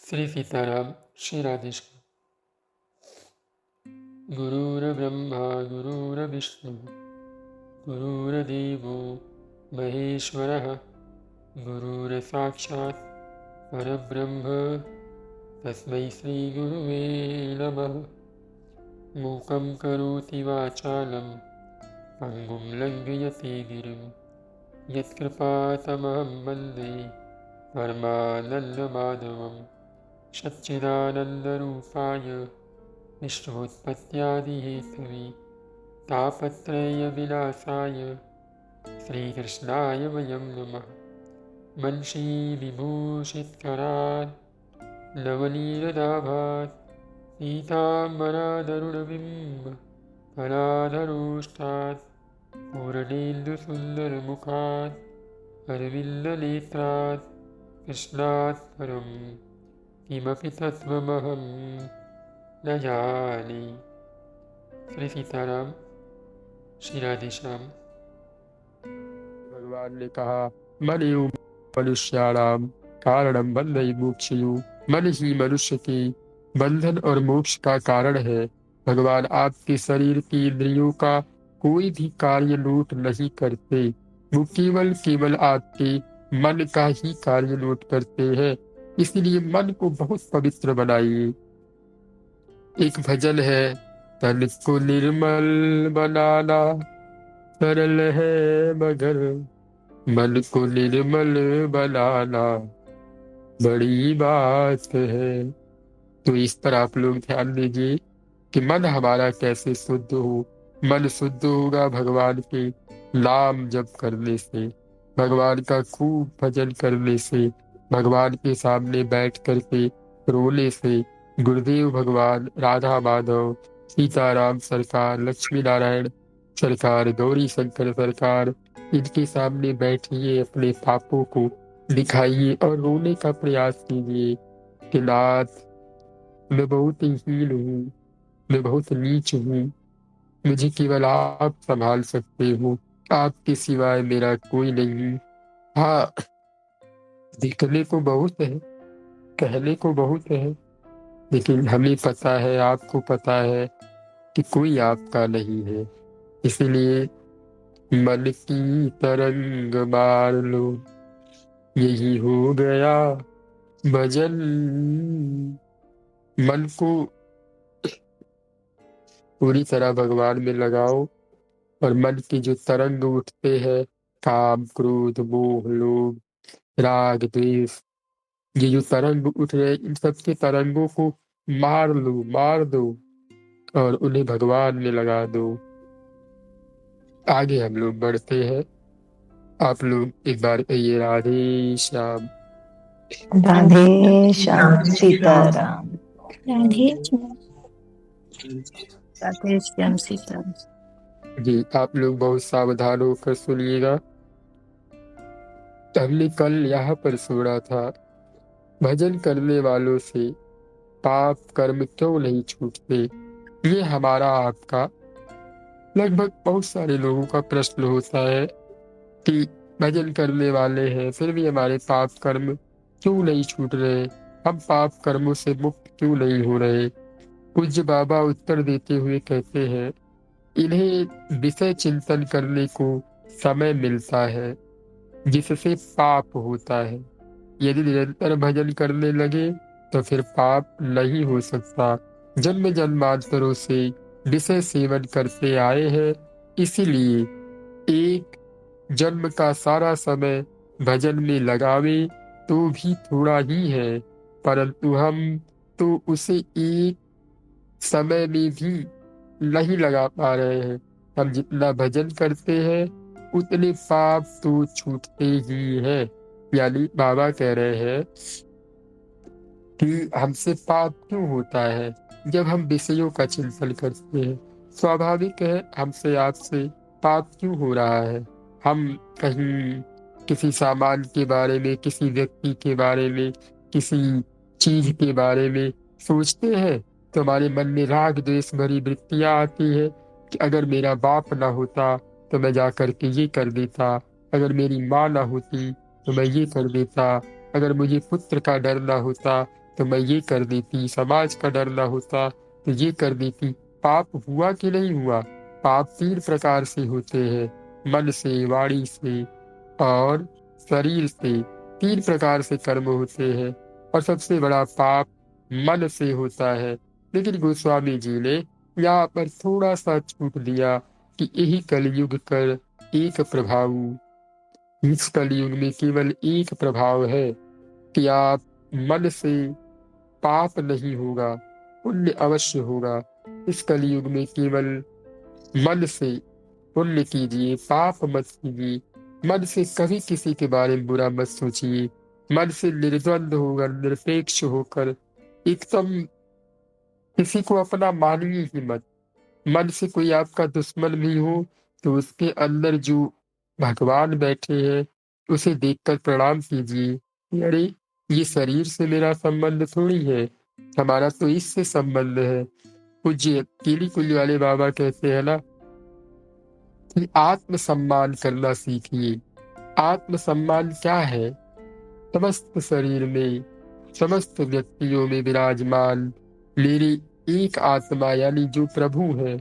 श्री सीताराम। श्री राधेश्याम। गुरुर्ब्रह्मा गुरुर्विष्णु गुरुर्देवो महेश्वरः गुरुर्साक्षात् परब्रह्म तस्मै श्रीगुरुवे नमः। मूकं करोति वाचालं पङ्गुं लङ्घयति गिरिं यत्कृपातमहं वन्दे परमानन्दमाधवं। सच्चिदानन्दरूपाय विश्वोत्पत्त्यादिहेतवे तापत्रयविनाशाय श्रीकृष्णाय वयं नमः। वंशीविभूषितकरात् नवनीरदाभात् पीताम्बरादरुणबिम्ब फलाधरोष्ठात् पूर्णेन्दुसुन्दरमुखात् अरविन्दनेत्रात् कृष्णात् परं किमपि तत्त्वमहं न जाने। श्री सीताराम। श्री राधेश्याम। भगवान ने कहा, मन एवं मनुष्याणाम कारणम बंधई मोक्षयु। मन ही मनुष्य के बंधन और मोक्ष का कारण है। भगवान आपके शरीर की इंद्रियों का कोई भी कार्य नोट नहीं करते, वो केवल आपके मन का ही कार्य नोट करते हैं। इसलिए मन को बहुत पवित्र बनाइए। एक भजन है, तन को निर्मल बनाना सरल है मगर मन को निर्मल बनाना बड़ी बात है। तो इस पर आप लोग ध्यान दीजिए कि मन हमारा कैसे शुद्ध हो। मन शुद्ध होगा भगवान के नाम जप करने से, भगवान का खूब भजन करने से, भगवान के सामने बैठ करके रोने से। गुरुदेव भगवान, राधा माधव, सीताराम सरकार, लक्ष्मी नारायण सरकार, गौरी शंकर सरकार, इनके सामने बैठिए, अपने पापों को दिखाइए और रोने का प्रयास कीजिए कि नाथ, मैं बहुत हीन हूँ, मैं बहुत नीच हूँ, मुझे केवल आप संभाल सकते हो, आपके सिवाय मेरा कोई नहीं। हाँ, दिखने को बहुत है, कहने को बहुत है, लेकिन हमें पता है, आपको पता है कि कोई आपका नहीं है। इसलिए मन की तरंग मार लो, यही हो गया भजन। मन को पूरी तरह भगवान में लगाओ और मन की जो तरंग उठते हैं, काम, क्रोध, मोह, लोभ, राग, द्वेष, ये जो तरंग उठ रहे, इन सब के तरंगों को मार दो और उन्हें भगवान में लगा दो। आगे हम लोग बढ़ते हैं। आप लोग एक बार कहिए, राधे श्याम। राधे श्याम सीताराम। राधे राधे श्याम सीताराम। जी, आप लोग बहुत सावधान होकर सुनिएगा। हमने कल यहाँ पर सुना था, भजन करने वालों से पाप कर्म क्यों नहीं छूटते। ये हमारा आपका, लगभग बहुत सारे लोगों का प्रश्न होता है कि भजन करने वाले हैं फिर भी हमारे पाप कर्म क्यों नहीं छूट रहे, हम पाप कर्मों से मुक्त क्यों नहीं हो रहे। पूज्य बाबा उत्तर देते हुए कहते हैं, इन्हें विषय चिंतन करने को समय मिलता है जिससे पाप होता है। यदि निरंतर भजन करने लगे तो फिर पाप नहीं हो सकता। जन्म जन्मांतरों से विषय सेवन करते आए हैं, इसीलिए एक जन्म का सारा समय भजन में लगावे तो भी थोड़ा ही है, परंतु हम तो उसे एक समय में भी नहीं लगा पा रहे हैं। हम जितना भजन करते हैं उतने पाप तो छूटते ही हैं। यानी बाबा कह रहे हैं कि हमसे पाप क्यों होता है जब हम विषयों का चिंतन करते हैं। स्वाभाविक है, हमसे आपसे पाप क्यों हो रहा है। हम कहीं किसी सामान के बारे में, किसी व्यक्ति के बारे में, किसी चीज के बारे में सोचते हैं तो हमारे मन में राग द्वेष भरी वृत्तियां आती है कि अगर मेरा बाप ना होता तो मैं जा करके ये कर देता, अगर मेरी माँ ना होती तो मैं ये कर देता, अगर मुझे पुत्र का डर ना होता तो मैं ये कर देती, समाज का डर ना होता तो ये कर देती। पाप हुआ कि नहीं हुआ? पाप 3 प्रकार से होते हैं, मन से, वाणी से और शरीर से। 3 प्रकार से कर्म होते हैं और सबसे बड़ा पाप मन से होता है। लेकिन गोस्वामी जी ने यहाँ पर थोड़ा सा छूट दिया कि यही कलयुग कर एक प्रभाव। इस कलयुग में केवल एक प्रभाव है कि आप मन से पाप नहीं होगा, पुण्य अवश्य होगा। इस कलयुग में केवल मन से पुण्य कीजिए, पाप मत कीजिए। मन से कभी किसी के बारे में बुरा मत सोचिए। मन से निर्द्वंद होकर, निरपेक्ष होकर एकदम किसी को अपना मानिए ही मत। मन से कोई आपका दुश्मन भी हो तो उसके अंदर जो भगवान बैठे हैं उसे देखकर प्रणाम कीजिए कि अरे, ये शरीर से मेरा संबंध थोड़ी है, हमारा तो इससे संबंध है। पूज्य केली कुल्ली वाले बाबा कहते हैं ना कि आत्मसम्मान करना सीखिए। आत्मसम्मान क्या है? समस्त शरीर में, समस्त व्यक्तियों में विराजमान मेरी एक आत्मा यानी जो प्रभु है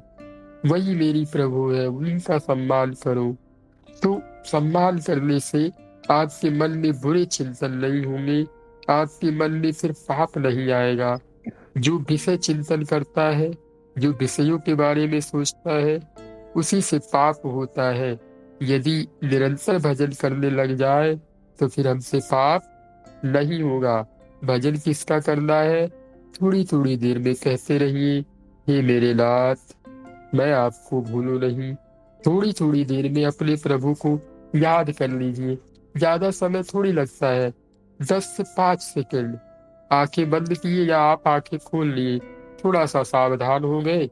वही मेरी प्रभु है, उनका सम्मान करो। तो सम्मान करने से आपके मन में बुरे चिंतन नहीं होंगे, आपके मन में फिर पाप नहीं आएगा। जो विषय चिंतन करता है, जो विषयों के बारे में सोचता है, उसी से पाप होता है। यदि निरंतर भजन करने लग जाए तो फिर हमसे पाप नहीं होगा। भजन किसका करना है? थोड़ी थोड़ी देर में कहते रहिए, हे मेरे नाथ, मैं आपको भूलूं नहीं। थोड़ी थोड़ी देर में अपने प्रभु को याद कर लीजिए। ज्यादा समय थोड़ी लगता है, 10 से 5 सेकंड। आंखें बंद किए या आप आंखें खोल लिए, थोड़ा सा सावधान हो गए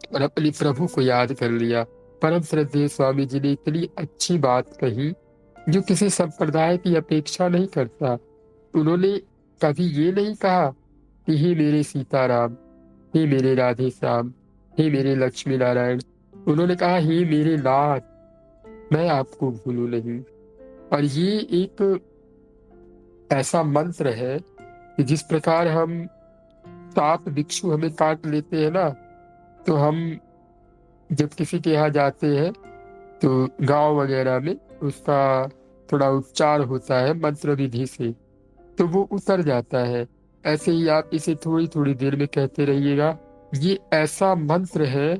और अपने प्रभु को याद कर लिया। परम श्रद्धेय स्वामी जी ने इतनी अच्छी बात कही जो किसी संप्रदाय की अपेक्षा नहीं करता। उन्होंने कभी ये नहीं कहा कि हे मेरे सीताराम, हे मेरे राधे श्याम, हे मेरे लक्ष्मी नारायण। उन्होंने कहा, हे मेरे नाथ, मैं आपको भूलूं नहीं। और ये एक ऐसा मंत्र है कि जिस प्रकार हम सांप बिच्छू हमें काट लेते हैं ना, तो हम जब किसी के यहाँ जाते हैं तो गांव वगैरह में उसका थोड़ा उपचार होता है मंत्र विधि से, तो वो उतर जाता है। ऐसे ही आप इसे थोड़ी थोड़ी देर में कहते रहिएगा। ये ऐसा मंत्र है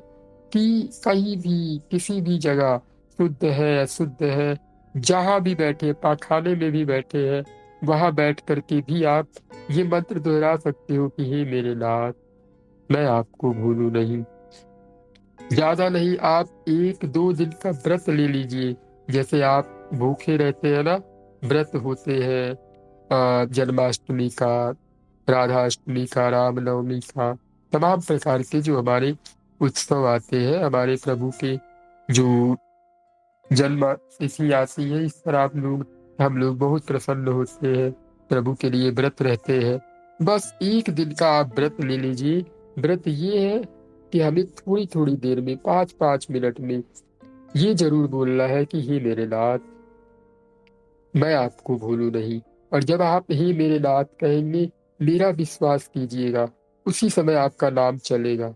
कि कहीं भी किसी भी जगह, शुद्ध है अशुद्ध है, जहां भी बैठे, पाखाने में भी बैठे हैं, वहां बैठ करके भी आप ये मंत्र दोहरा सकते हो कि हे मेरे नाथ, मैं आपको भूलूं नहीं। ज्यादा नहीं, आप 1-2 दिन का व्रत ले लीजिए। जैसे आप भूखे रहते हैं ना, व्रत होते हैं जन्माष्टमी का, राधाष्टमी का, रामनवमी का, तमाम प्रकार के जो हमारे उत्सव आते हैं, हमारे प्रभु के जो जन्म तिथि आती है, इस पर हम लोग बहुत प्रसन्न होते हैं, प्रभु के लिए व्रत रहते हैं। बस 1 दिन का आप व्रत ले लीजिए। व्रत ये है कि हमें थोड़ी थोड़ी देर में, 5-5 मिनट में ये जरूर बोलना है कि हे मेरे नाथ, मैं आपको भूलूं नहीं। और जब आप हे मेरे नाथ कहेंगे, मेरा विश्वास कीजिएगा, उसी समय आपका नाम चलेगा।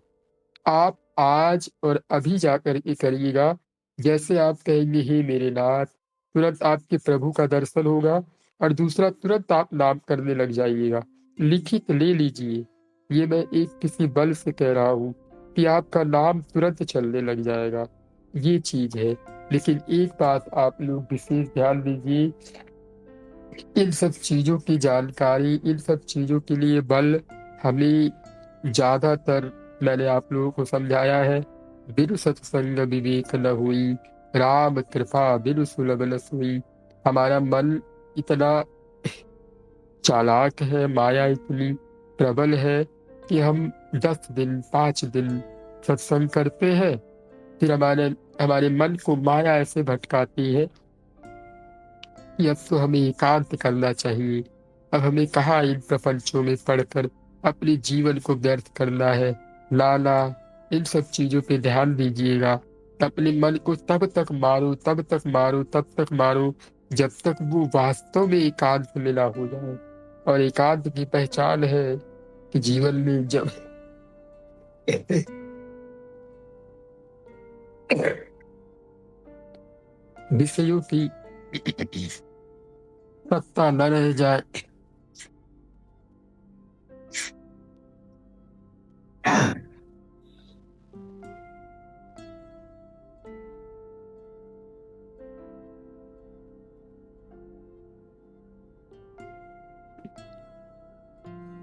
आप आज और अभी जाकर ये करिएगा। जैसे आप कहेंगे हे मेरे नाथ, तुरंत आपके प्रभु का दर्शन होगा और दूसरा तुरंत आप नाम करने लग जाइएगा। लिखित ले लीजिए, ये मैं एक किसी बल से कह रहा हूँ कि आपका नाम तुरंत चलने लग जाएगा। ये चीज है। लेकिन एक बात आप लोग विशेष ध्यान दीजिए, इन सब चीजों की जानकारी, इन सब चीजों के लिए बल हमें ज्यादातर मैंने आप लोगों को समझाया है। बिनु सत्संग विवेक न हुई, राम कृपा बिनु सुलभ न सोई। हमारा मन इतना चालाक है, माया इतनी प्रबल है कि हम 10 दिन 5 दिन सत्संग करते हैं, फिर हमारे मन को माया ऐसे भटकाती है कि अब तो हमें एकांत करना चाहिए। अब हमें कहाँ इन प्रपंचों में पढ़कर अपने जीवन को व्यर्थ करना है। ना, इन सब चीजों पे ध्यान दीजिएगा। अपने मन को तब तक मारो, तब तक मारो, तब तक मारो जब तक वो वास्तव में एकांत में ना हो जाए। और एकांत की पहचान है कि जीवन में जब विषयों की सत्ता न रह जाए,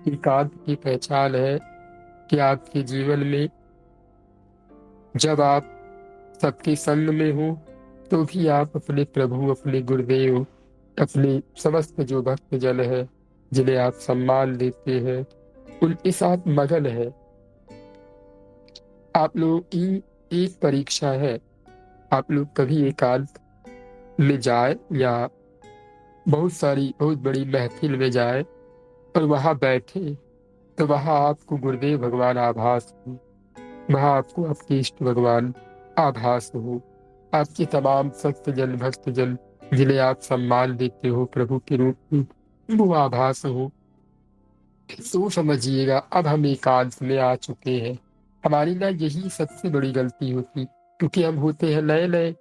एकांत की पहचान है कि आपके जीवन में जब आप सबके संग में हो तो भी आप अपने प्रभु, अपने गुरुदेव, अपने समस्त जो भक्त जन है जिन्हें आप सम्मान देते हैं, उनके साथ मगन है। आप लोगों की एक परीक्षा है, आप लोग कभी एकांत में जाए या बहुत बड़ी महफिल में जाए और वहां बैठे तो वहां आपको गुरुदेव भगवान आभास हो, वहां आपको आपके इष्ट भगवान आभास हो, आपके तमाम भक्त जन जिन्हें आप सम्मान देते हो प्रभु के रूप में, वो आभास हो। तो समझिएगा अब हम एकांत में आ चुके हैं। हमारी ना यही सबसे बड़ी गलती होती, क्योंकि हम होते हैं नए नए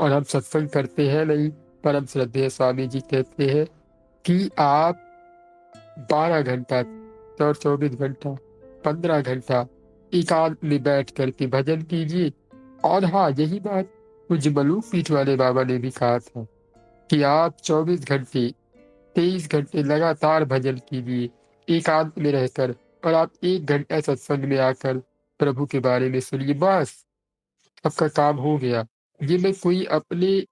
और हम सत्संग करते हैं नहीं। परम श्रद्धेय स्वामी जी कहते हैं कि आप 12 घंटा और 24 घंटा 15 घंटा एकांत में बैठ करके भजन कीजिए। और हाँ, यही बात कुछ मलूक पीठ वाले बाबा ने भी कहा था कि आप 24 घंटे 23 घंटे लगातार भजन कीजिए एकांत में रहकर, और आप 1 घंटा सत्संग में आकर प्रभु के बारे में सुनिए, बस आपका काम हो गया। ये मैं कोई अपने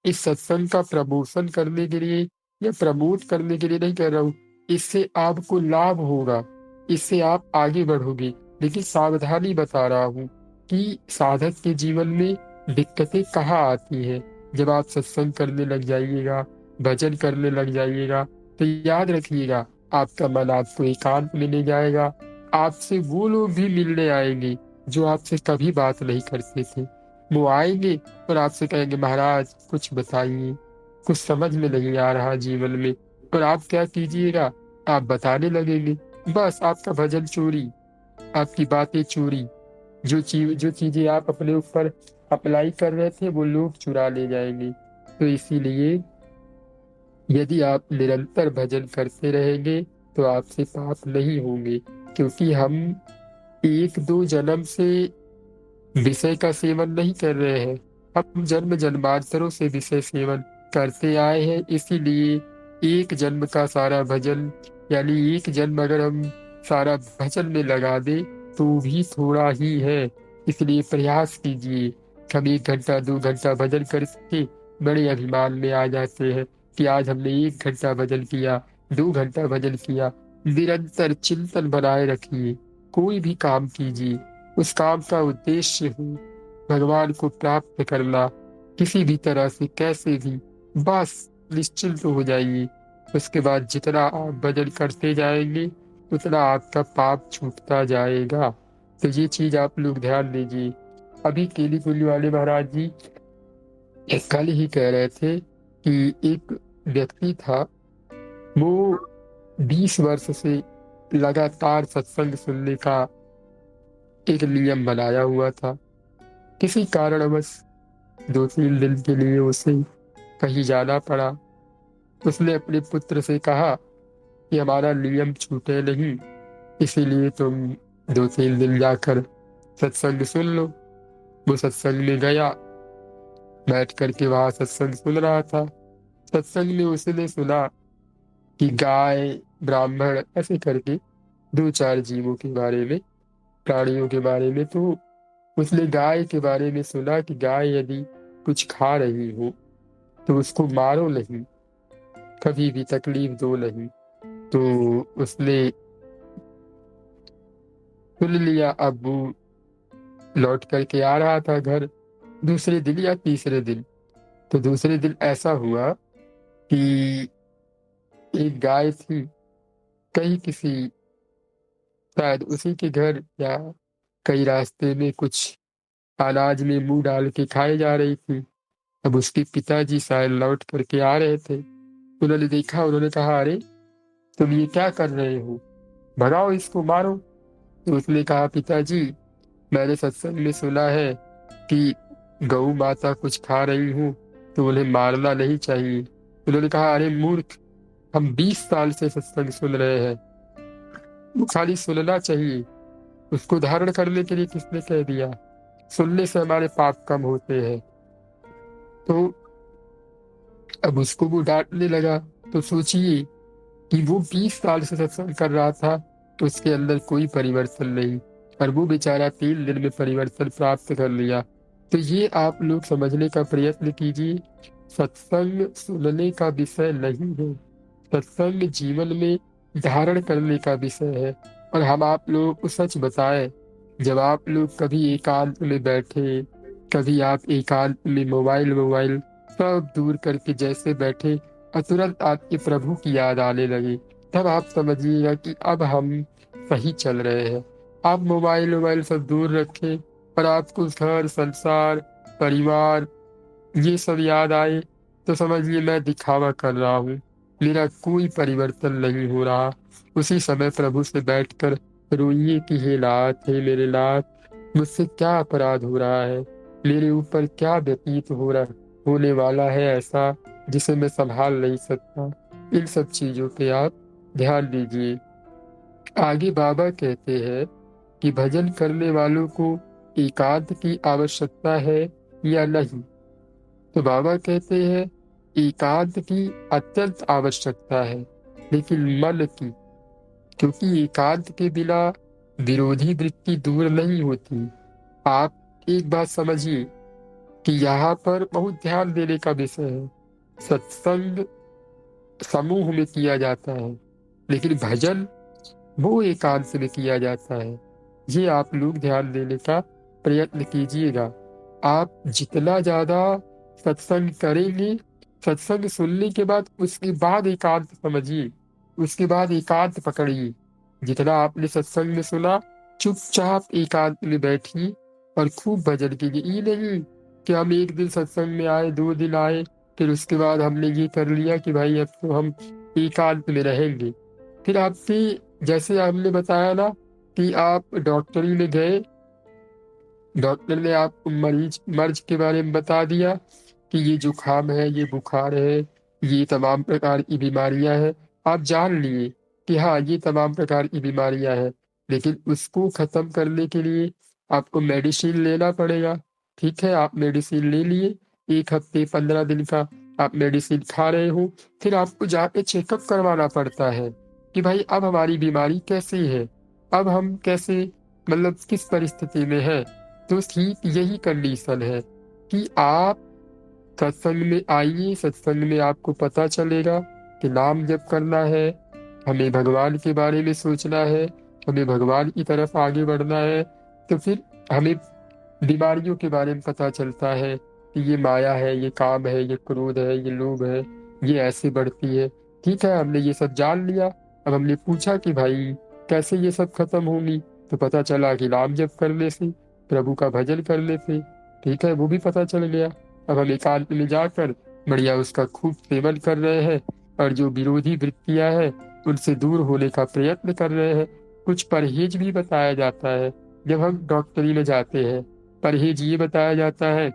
इस सत्संग का प्रमोशन करने के लिए या प्रमोट करने के लिए नहीं कह रहा हूँ। इससे आपको लाभ होगा, इससे आप आगे बढ़ोगे, लेकिन सावधानी बता रहा हूँ कि साधक के जीवन में दिक्कतें कहाँ आती हैं। जब आप सत्संग करने लग जाइएगा, भजन करने लग जाइएगा, तो याद रखिएगा आपका मन आपको एकांत में ले जाएगा। आपसे वो लोग भी मिलने आएंगे जो आपसे कभी बात नहीं करते थे। वो आएंगे और आपसे कहेंगे महाराज कुछ बताइए, कुछ समझ में नहीं आ रहा जीवन में। और आप क्या कीजिएगा, आप बताने लगेंगे, बस आपका भजन चोरी, आपकी बातें चोरी, जो चीजें आप अपने ऊपर अप्लाई कर रहे थे वो लोग चुरा ले जाएंगे। तो इसीलिए यदि आप निरंतर भजन करते रहेंगे तो आपसे पाप नहीं होंगे, क्योंकि हम 1-2 जन्म से विषय का सेवन नहीं कर रहे हैं, हम जन्म जन्मांतरों से विषय सेवन करते आए हैं। इसीलिए एक जन्म का सारा भजन, यानी एक जन्म अगर हम सारा भजन में लगा दे तो भी थोड़ा ही है। इसलिए प्रयास कीजिए। हम 1 घंटा 2 घंटा भजन करके बड़े अभिमान में आ जाते हैं कि आज हमने 1 घंटा भजन किया, 2 घंटा भजन किया। निरंतर चिंतन बनाए रखिए, कोई भी काम कीजिए उस काम का उद्देश्य हो भगवान को प्राप्त करना, किसी भी तरह से कैसे भी, बस निश्चिंत हो जाइए। उसके बाद जितना आप भजन करते जाएंगे उतना आपका पाप छूटता जाएगा। तो ये चीज आप लोग ध्यान दीजिए। अभी केली कुली वाले महाराज जी कल ही कह रहे थे कि एक व्यक्ति था, वो 20 वर्ष से लगातार सत्संग सुनने का एक नियम बनाया हुआ था। किसी कारणवश 2-3 दिन के लिए उसे कहीं जाना पड़ा। उसने अपने पुत्र से कहा कि हमारा नियम छूटे नहीं, इसीलिए तुम 2-3 दिन जाकर सत्संग सुन लो। वो सत्संग में गया, बैठ करके वहां सत्संग सुन रहा था। सत्संग में उसने सुना कि गाय, ब्राह्मण ऐसे करके 2-4 जीवों के बारे में, प्राणियों के बारे में। तो उसने गाय के बारे में सुना कि गाय यदि कुछ खा रही हो तो उसको मारो नहीं, कभी भी तकलीफ दो नहीं। तो उसने सुन लिया। अब वो लौट करके आ रहा था घर दूसरे दिन या तीसरे दिन। तो दूसरे दिन ऐसा हुआ कि एक गाय थी, कहीं किसी, शायद उसी के घर या कई रास्ते में कुछ अनाज में मुंह डाल के खाए जा रही थी। अब उसके पिताजी शायद लौट करके आ रहे थे, उन्होंने देखा, उन्होंने कहा अरे तुम ये क्या कर रहे हो, भगाओ इसको, मारो। तो उसने कहा, पिताजी मैंने सत्संग में सुना है कि गौ माता कुछ खा रही हूँ तो उन्हें मारना नहीं चाहिए। उन्होंने कहा, अरे मूर्ख, हम 20 साल से सत्संग सुन रहे हैं, वो खाली सुनना चाहिए, उसको धारण करने के लिए किसने कह दिया? सुनने से हमारे पाप कम होते हैं। तो अब उसको वो डांटने लगा। तो सोचिए कि वो 20 साल से सत्संग कर रहा था तो उसके अंदर कोई परिवर्तन नहीं, और वो बेचारा 3 दिन में परिवर्तन प्राप्त कर लिया। तो ये आप लोग समझने का प्रयत्न कीजिए, सत्संग सुनने का विषय नहीं है, सत्संग जीवन में धारण करने का विषय है। और हम आप लोगों को सच बताएं, जब आप लोग कभी एकांत में बैठे, कभी आप एकांत में मोबाइल मोबाइल सब दूर करके जैसे बैठे और तुरंत आपके प्रभु की याद आने लगी, तब आप समझिएगा कि अब हम सही चल रहे हैं। आप मोबाइल मोबाइल सब दूर रखें और आपको घर संसार परिवार ये सब याद आए तो समझिए मैं दिखावा कर रहा हूँ, मेरा कोई परिवर्तन नहीं हो रहा। उसी समय प्रभु से बैठकर रोइए कि हे नाथ, हे मेरे नाथ, मुझसे क्या अपराध हो रहा है, मेरे ऊपर क्या व्यतीत होने वाला है ऐसा जिसे मैं संभाल नहीं सकता। इन सब चीजों पे आप ध्यान दीजिए। आगे बाबा कहते हैं कि भजन करने वालों को एकांत की आवश्यकता है या नहीं। तो बाबा कहते हैं एकांत की अत्यंत आवश्यकता है, लेकिन मन की, क्योंकि एकांत के बिना विरोधी वृत्ति दूर नहीं होती। आप एक बात समझिए कि यहाँ पर बहुत ध्यान देने का विषय है। सत्संग समूह में किया जाता है, लेकिन भजन वो एकांत में किया जाता है। ये आप लोग ध्यान देने का प्रयत्न कीजिएगा। आप जितना ज्यादा सत्संग करेंगे, सत्संग सुनने के बाद उसके बाद एकांत समझिए, उसके बाद एकांत पकड़िए। जितना आपने सत्संग में सुना, चुपचाप एकांत में बैठिए और खूब भजन कीजिए। ये नहीं कि हम एक दिन सत्संग में आए, 2 दिन आए, फिर उसके बाद हमने ये कर लिया कि भाई अब तो हम एकांत में रहेंगे। फिर आपकी, जैसे हमने बताया ना कि आप डॉक्टरी में गए, डॉक्टर ने आपको मर्ज के बारे में बता दिया कि ये जुकाम है, ये बुखार है, ये तमाम प्रकार की बीमारियां हैं। आप जान लिए कि हाँ ये तमाम प्रकार की बीमारियां हैं, लेकिन उसको खत्म करने के लिए आपको मेडिसिन लेना पड़ेगा। ठीक है, आप मेडिसिन ले लिए, 1 हफ्ते 15 दिन का आप मेडिसिन खा रहे हो, फिर आपको जाके चेकअप करवाना पड़ता है कि भाई अब हमारी बीमारी कैसी है, अब हम कैसे, मतलब किस परिस्थिति में है। तो ठीक यही कंडीशन है कि आप सत्संग में आइए, सत्संग में आपको पता चलेगा कि नाम जप करना है, हमें भगवान के बारे में सोचना है, हमें भगवान की तरफ आगे बढ़ना है। तो फिर हमें बीमारियों के बारे में पता चलता है कि ये माया है, ये काम है, ये क्रोध है, ये लोभ है, ये ऐसे बढ़ती है। ठीक है, हमने ये सब जान लिया। अब हमने पूछा कि भाई कैसे ये सब खत्म होंगी, तो पता चला कि नाम जप करने से, प्रभु का भजन करने से। ठीक है, वो भी पता चल गया। अब हम एकांत में जाकर बढ़िया उसका खूब सेवन कर रहे हैं और जो विरोधी वृत्तियां हैं उनसे दूर होने का प्रयत्न कर रहे हैं। कुछ परहेज भी बताया जाता है जब हम डॉक्टरी में जाते हैं। परहेज ये बताया जाता है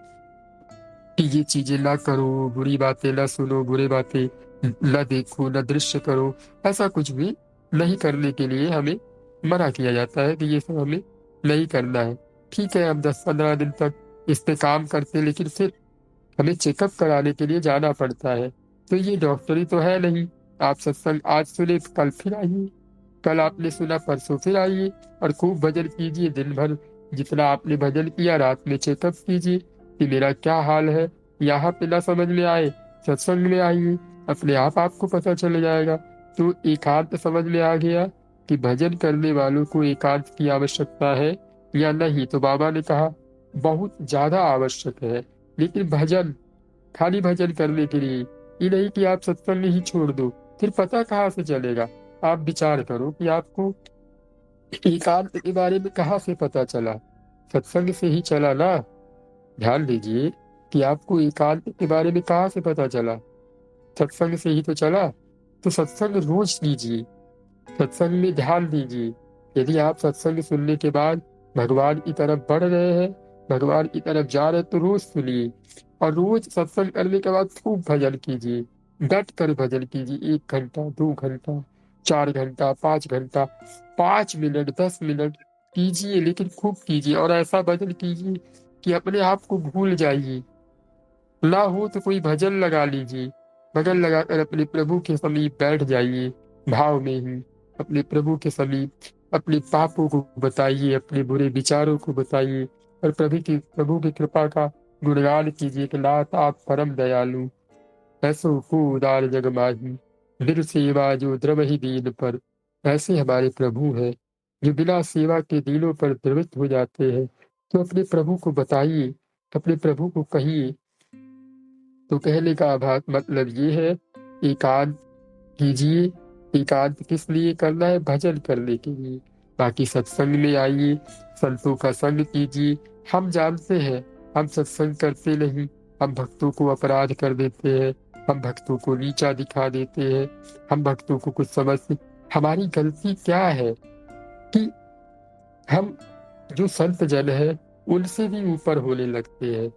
कि ये चीजें ना करो, बुरी बातें ना सुनो, बुरी बातें न देखो, न दृश्य करो, ऐसा कुछ भी नहीं करने के लिए हमें मना किया जाता है कि ये सब हमें नहीं करना है। ठीक है, हम 10-15 दिन तक इस पे काम करते हैं, लेकिन फिर हमें चेकअप कराने के लिए जाना पड़ता है। तो ये डॉक्टरी तो है नहीं। आप सत्संग आज सुने, कल फिर आइए, कल आपने सुना परसों फिर आइए और खूब भजन कीजिए। दिन भर जितना आपने भजन किया, रात में चेकअप कीजिए कि मेरा क्या हाल है। यहाँ पे ना समझ में आए, सत्संग में आइए, अपने आप आपको पता चल जाएगा। तो एकांत समझ में आ गया कि भजन करने वालों को एकांत की आवश्यकता है या नहीं। तो बाबा ने कहा बहुत ज्यादा आवश्यक है, लेकिन भजन, खाली भजन करने के लिए, ये नहीं कि आप सत्संग ही छोड़ दो, फिर पता कहाँ से चलेगा। आप विचार करो कि आपको एकांत के बारे में कहाँ से पता चला, सत्संग से ही चला ना। ध्यान दीजिए कि आपको एकांत के बारे में कहाँ से पता चला, सत्संग से ही तो चला। तो सत्संग रोज कीजिए, सत्संग में ध्यान दीजिए। यदि आप सत्संग सुनने के बाद भगवान की तरफ बढ़ रहे हैं, भगवान की तरफ जा रहे हैं, तो रोज सुनिए। और रोज सत्संग करने के बाद खूब भजन कीजिए, डट कर भजन कीजिए। 1 घंटा, 2 घंटा, 4 घंटा, 5 घंटा, 5 मिनट, 10 मिनट कीजिए, लेकिन खूब कीजिए। और ऐसा भजन कीजिए कि अपने आप को भूल जाइए। ना हो तो कोई भजन लगा लीजिए, भजन लगाकर अपने प्रभु के समीप बैठ जाइए, भाव में ही अपने प्रभु के समीप अपने पापों को बताइए, अपने बुरे विचारों को बताइए, और प्रभु की कृपा का गुणगान कीजिए कि नाथ आप परम दयालु, ऐसो को उदार जग माही, बिन सेवा जो द्रवहि दीन पर। ऐसे हमारे प्रभु हैं जो बिना सेवा के दीनों पर द्रवित हो जाते हैं। तो अपने प्रभु को बताइए, अपने प्रभु को कहिए। तो कहने का मतलब ये है, एकांत कीजिए। एकांत किस लिए करना है? भजन करने के लिए। बाकी सत्संग में आइए, संतों का संग कीजिए। हम जानते हैं हम सत्संग करते नहीं, हम भक्तों को अपराध कर देते हैं, हम भक्तों को नीचा दिखा देते हैं, हम भक्तों को कुछ समझते। हमारी गलती क्या है कि हम जो संत जन है उनसे भी ऊपर होने लगते हैं।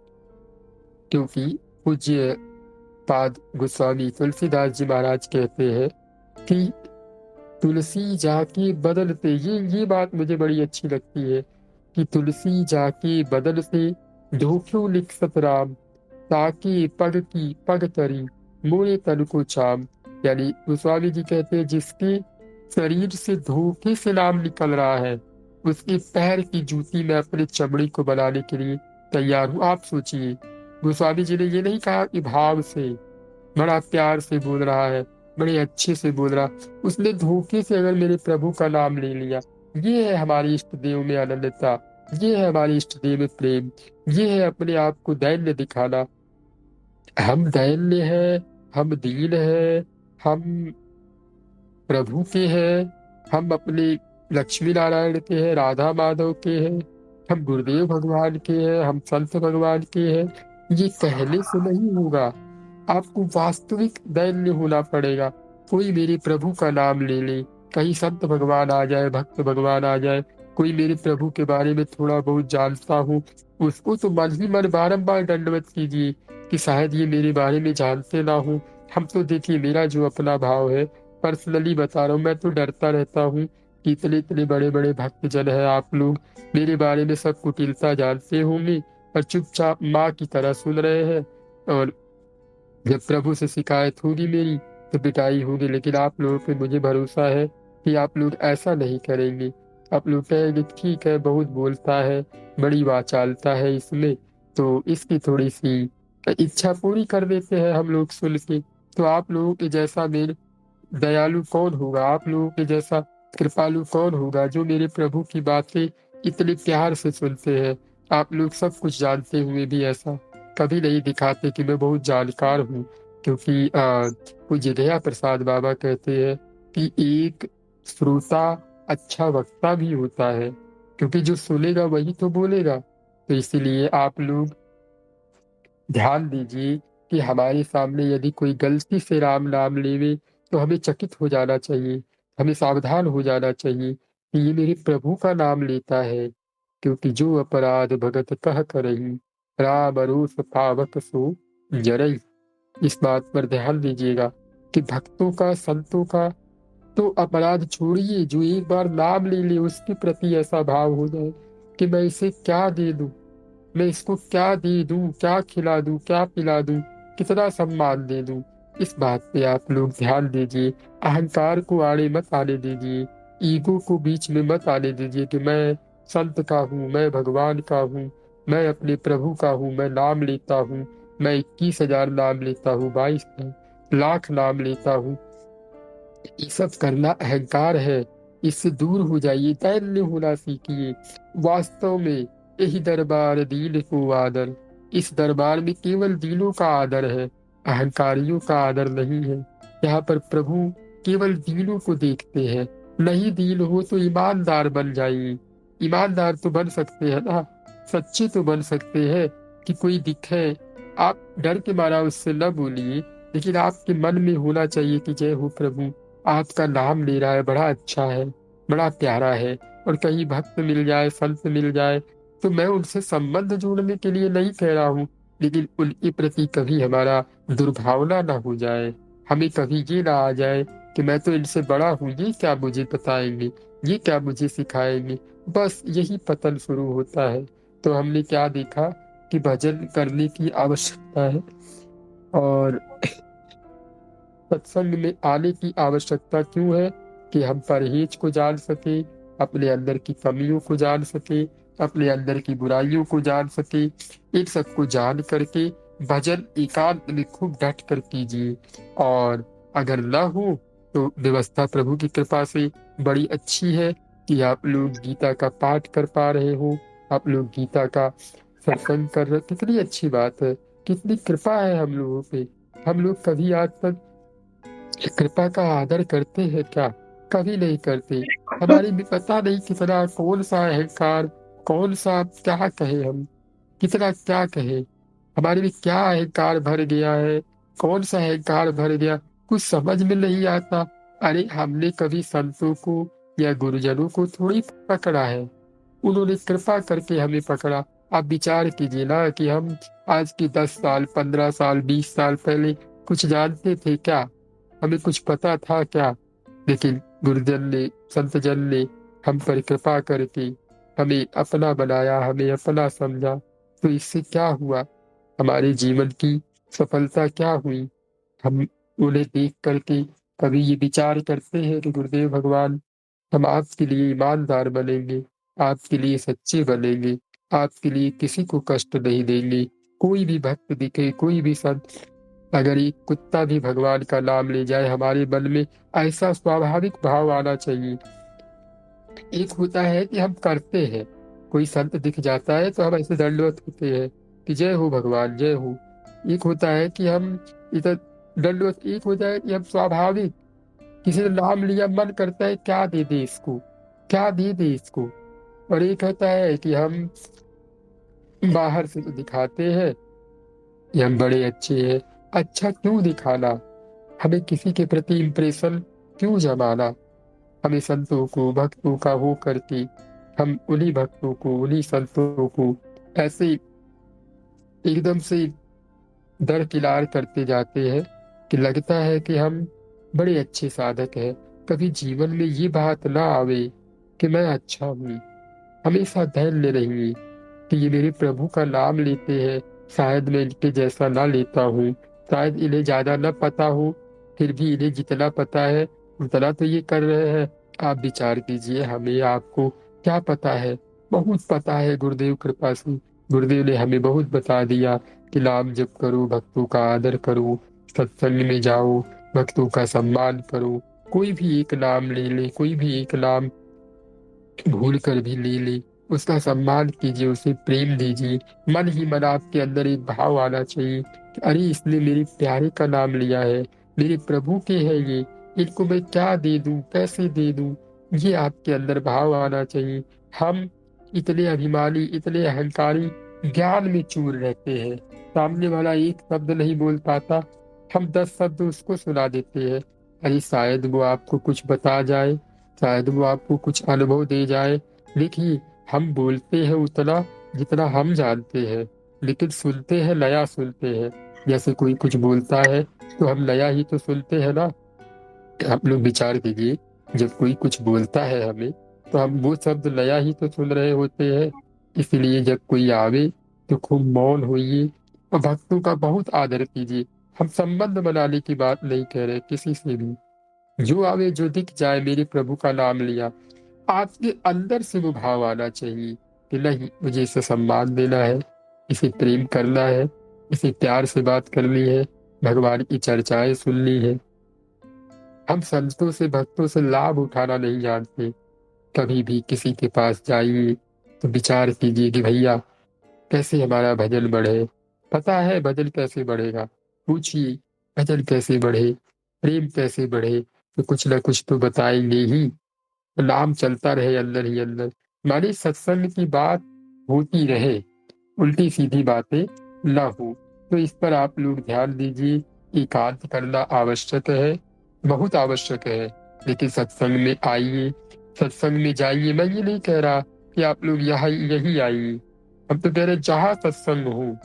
क्योंकि पूज्य पाद गोस्वामी तुलसीदास जी महाराज कहते हैं कि तुलसी जाके बदन पे, ये बात मुझे बड़ी अच्छी लगती है कि तुलसी जाके बदन से धोख्यो लिखसत राम, ताकि पग की पग तरी मोरे तन को चाम। यानी गोस्वामी जी कहते हैं जिसके शरीर से धोखे से नाम निकल रहा है, उसके पैर की जूती मैं अपने चमड़ी को बनाने के लिए तैयार हूँ। आप सोचिए, गोस्वामी जी ने ये नहीं कहा कि भाव से, बड़ा प्यार से बोल रहा है, बड़े अच्छे से बोल रहा, उसने धोखे से अगर मेरे प्रभु का नाम ले लिया। ये है हमारी इष्ट देव में अनन्यता, ये है हमारी इष्ट देव में प्रेम, ये है अपने आप को दैन्य दिखाना। हम दैन्य हैं, हम दीन हैं, हम प्रभु के हैं, हम अपने लक्ष्मी नारायण के हैं, राधा माधव के हैं, हम गुरुदेव भगवान के हैं, हम संत भगवान के हैं। ये कहने से नहीं होगा, आपको वास्तविक दैन्य होना पड़ेगा। कोई मेरे प्रभु का नाम ले ले, कहीं संत भगवान आ जाए, भक्त भगवान आ जाए, कोई मेरे प्रभु के बारे में थोड़ा बहुत जानता हो, उसको तो मन ही मन बारंबार दंडवत कीजिए कि शायद ये मेरे बारे में जानते ना हो। हम तो देखिए, मेरा जो अपना भाव है, पर्सनली बता रहा हूँ, मैं तो डरता रहता हूँ कि इतने इतने बड़े बड़े भक्तजन हैं, आप लोग मेरे बारे में सब कुटिलता जानते होंगे और चुपचाप माँ की तरह सुन रहे हैं, और जब प्रभु से शिकायत होगी मेरी तो पिटाई होगी। लेकिन आप लोगों पे मुझे भरोसा है कि आप लोग ऐसा नहीं करेंगे। आप लोग कहेंगे ठीक है, बहुत बोलता है, बड़ी वाचालता है इसमें, तो इसकी थोड़ी सी इच्छा पूरी कर देते हैं हम लोग सुन के। तो आप लोगों के जैसा मेरे दयालु कौन होगा, आप लोगों के जैसा कृपालु कौन होगा जो मेरे प्रभु की बातें इतने प्यार से सुनते हैं। आप लोग सब कुछ जानते हुए भी ऐसा कभी नहीं दिखाते कि मैं बहुत जानकार हूँ। क्योंकि पूज्य दया प्रसाद बाबा कहते हैं कि एक श्रोता अच्छा वक्ता भी होता है, क्योंकि जो सुनेगा वही तो बोलेगा। तो इसीलिए आप लोग ध्यान दीजिए कि हमारे सामने यदि कोई गलती से राम नाम लेवे तो हमें चकित हो जाना चाहिए, हमें सावधान हो जाना चाहिए कि ये मेरे प्रभु का नाम लेता है। क्योंकि जो अपराध भगत कह करही, राम रोष पावक सो जरई। इस बात पर ध्यान दीजिएगा कि भक्तों का, संतों का तो अपराध छोड़िए, जो एक बार नाम ले ले उसके प्रति ऐसा भाव हो जाए कि मैं इसे क्या दे दूं, मैं इसको क्या दे दूं, क्या खिला दूं, क्या पिला दूं, कितना सम्मान दे दूं। इस बात पे आप लोग ध्यान दीजिए। अहंकार को आड़े मत आने दीजिए, ईगो को बीच में मत आने दीजिए कि मैं संत का हूँ, मैं भगवान का हूँ, मैं अपने प्रभु का हूँ, मैं नाम लेता हूँ, मैं 21,000 नाम लेता हूँ, 22 लाख नाम लेता हूँ। ये सब करना अहंकार है, इससे दूर हो जाइए, दैन्य होना सीखिए। वास्तव में यही दरबार दीन को आदर, इस दरबार में केवल दीनों का आदर है, अहंकारियों का आदर नहीं है। यहाँ पर प्रभु केवल दीनों को देखते हैं। नहीं दीन हो तो ईमानदार बन जाइए। ईमानदार तो बन सकते हैं ना, सच्चे तो बन सकते हैं कि कोई दिखे, आप डर के मारा उससे न बोलिए, लेकिन आपके मन में होना चाहिए कि जय हो प्रभु, आपका नाम ले रहा है, बड़ा अच्छा है, बड़ा प्यारा है, और कहीं भक्त मिल जाए, संत मिल जाए, तो मैं उनसे संबंध जोड़ने के लिए नहीं कह रहा हूँ, लेकिन उनके प्रति कभी हमारा दुर्भावना ना हो जाए, हमें कभी ये ना आ जाए कि मैं तो इनसे बड़ा हूँ, ये क्या मुझे बताएंगे, ये क्या मुझे सिखाएंगे। बस यही पतन शुरू होता है। तो हमने क्या देखा कि भजन करने की आवश्यकता है, और सत्संग में आने की आवश्यकता क्यों है कि हम परहेज को जान सके, अपने अंदर की कमियों को जान सके, अपने अंदर की बुराइयों को जान सके। इन सबको जान करके भजन एकांत में खूब डट कर कीजिए। और अगर ना हो तो व्यवस्था प्रभु की कृपा से बड़ी अच्छी है कि आप लोग गीता का पाठ कर पा रहे हो, आप लोग गीता का सत्संग कर रहे, कितनी अच्छी बात है, कितनी कृपा है हम लोगों पे। हम लोग कभी आज तक कृपा का आदर करते हैं क्या? कभी नहीं करते। हमारी भी पता नहीं कितना, कौन सा अहंकार, कौन सा क्या कहे हम, कितना क्या कहे, हमारे में क्या अहंकार भर गया है, कौन सा अहंकार भर गया, कुछ समझ में नहीं आता। अरे हमने कभी संतों को या गुरुजनों को थोड़ी पकड़ा है, उन्होंने कृपा करके हमें पकड़ा। आप विचार कीजिए ना कि हम आज की 10 साल, 15 साल, 20 साल पहले कुछ जानते थे क्या? हमें कुछ पता था क्या? लेकिन गुरुजन ने, संतजन ने हम पर कृपा करके हमें अपना बनाया, हमें अपना समझा। तो इससे क्या हुआ? हमारे जीवन की सफलता क्या हुई? हम उन्हें देख करके कभी ये विचार करते हैं कि गुरुदेव भगवान, हम आपके लिए ईमानदार बनेंगे, आपके लिए सच्चे बनेंगे, आपके लिए किसी को कष्ट नहीं देंगे। कोई भी भक्त दिखे, कोई भी संत, अगर एक कुत्ता भी भगवान का नाम ले जाए, हमारे मन में ऐसा स्वाभाविक भाव आना चाहिए। एक होता है कि हम करते हैं, कोई संत दिख जाता है तो हम ऐसे दंडवत होते हैं कि जय हो भगवान, जय हो। एक होता है कि हम इधर दंडवत, एक होता है कि हम स्वाभाविक, किसी ने नाम लिया, मन करता है क्या दे दे इसको, क्या दे दे इसको। और एक होता है कि हम बाहर से तो दिखाते हैं कि हम बड़े अच्छे हैं। अच्छा क्यों दिखाना? हमें किसी के प्रति इंप्रेशन क्यों जमाना? हमें संतों को, भक्तों का हो करके हम उन्हीं भक्तों को, उन्हीं संतों को ऐसे एकदम से दरकिनार करते जाते हैं कि लगता है कि हम बड़े अच्छे साधक हैं। कभी जीवन में ये बात ना आवे कि मैं अच्छा हूँ। हमेशा धैर्य रहिए कि ये मेरे प्रभु का नाम लेते हैं, शायद मैं इनके जैसा ना लेता हूँ, शायद इन्हें ज्यादा न पता हो, फिर भी इन्हें जितना पता है उतना तो ये कर रहे हैं। आप विचार कीजिए, हमें आपको क्या पता है? बहुत पता है गुरुदेव कृपा से। गुरुदेव ने हमें बहुत बता दिया कि नाम जप करो, भक्तों का आदर करो, सत्संग में जाओ, भक्तों का सम्मान करो। कोई भी एक नाम ले ले, कोई भी एक नाम भूल कर भी ले ले, उसका सम्मान कीजिए, उसे प्रेम दीजिए। मन ही मन आपके अंदर एक भाव आना चाहिए कि अरे इसने मेरे प्यारे का नाम लिया है, मेरे प्रभु के है ये, इनको मैं क्या दे दूं, कैसे दे दूं। ये आपके अंदर भाव आना चाहिए। हम इतने अभिमानी, इतने अहंकारी, ज्ञान में चूर रहते हैं। सामने वाला एक शब्द नहीं बोल पाता, हम 10 शब्द उसको सुना देते हैं। अरे शायद वो आपको कुछ बता जाए, शायद वो आपको कुछ अनुभव दे जाए। देखिए, हम बोलते हैं उतना जितना हम जानते हैं, लेकिन सुनते हैं, नया सुनते हैं। जैसे कोई कुछ बोलता है तो हम नया ही तो सुनते हैं ना। आप लोग विचार कीजिए, जब कोई कुछ बोलता है हमें, तो हम वो शब्द नया ही तो सुन रहे होते हैं। इसलिए जब कोई आवे तो खूब मौन होइए और भक्तों का बहुत आदर कीजिए। हम संबंध बनाने की बात नहीं कह रहे किसी से भी। जो आवे, जो दिख जाए, मेरे प्रभु का नाम लिया, आपके अंदर से वो भाव आना चाहिए कि नहीं, मुझे इसे सम्मान देना है, इसे प्रेम करना है, इसे प्यार से बात करनी है, भगवान की चर्चाएं सुननी है। हम संतों से, भक्तों से लाभ उठाना नहीं जानते। कभी भी किसी के पास जाइए तो विचार कीजिए कि भैया कैसे हमारा भजन बढ़े। पता है भजन कैसे बढ़ेगा? पूछिए भजन कैसे बढ़े, प्रेम कैसे बढ़े, तो कुछ ना कुछ तो बताएंगे ही। नाम चलता रहे अंदर ही अंदर, माने सत्संग की बात होती रहे, उल्टी सीधी बातें ना हो। तो इस पर आप लोग ध्यान दीजिए। एकांत करना आवश्यक है। बहुत आवश्यक है। लेकिन सत्संग में आइए, सत्संग में जाइए। मैं ये नहीं कह रहा कि आप लोग यहाँ यही आइए, हम तो कह रहे जहाँ सत्संग हो,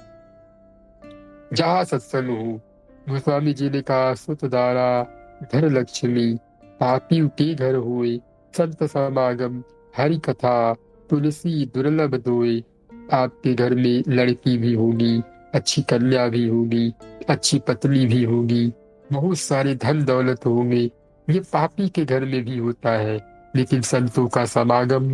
जहाँ सत्संग हो। गोस्वामी जी ने कहा, सुत दारा घर लक्ष्मी, पापी के घर होए, संत समागम हरि कथा, तुलसी दुर्लभ दोए। आपके घर में लड़की भी होगी, अच्छी कन्या भी होगी, अच्छी पत्नी भी होगी, बहुत सारे धन दौलत होंगे, ये पापी के घर में भी होता है। लेकिन संतों का समागम,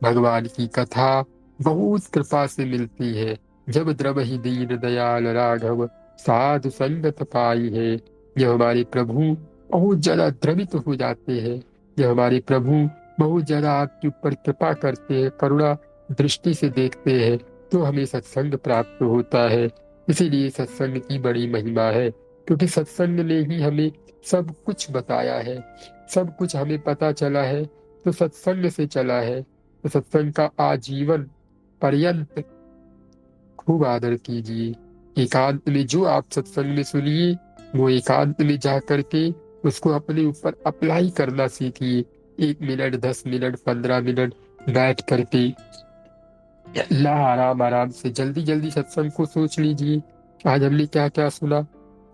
भगवान की कथा बहुत कृपा से मिलती है। जब द्रवहि दीन दयाल राघव, साधु संगत पाई है। ये हमारे प्रभु बहुत ज्यादा द्रवित हो जाते हैं, ये हमारे प्रभु बहुत ज्यादा आपके ऊपर कृपा करते हैं, करुणा दृष्टि से देखते हैं, तो हमें सत्संग प्राप्त होता है। इसीलिए सत्संग की बड़ी महिमा है, क्योंकि सत्संग ने ही हमें सब कुछ बताया है, सब कुछ हमें पता चला है तो सत्संग से चला है। तो सत्संग का आजीवन पर्यंत खूब आदर कीजिए। एकांत में जो आप सत्संग में सुनिए, वो एकांत में जा करके उसको अपने ऊपर अप्लाई करना सीखिए। 1 मिनट, 10 मिनट, 15 मिनट बैठ करके ला आराम आराम से जल्दी जल्दी सत्संग को सोच लीजिए, आज हमने क्या क्या सुना,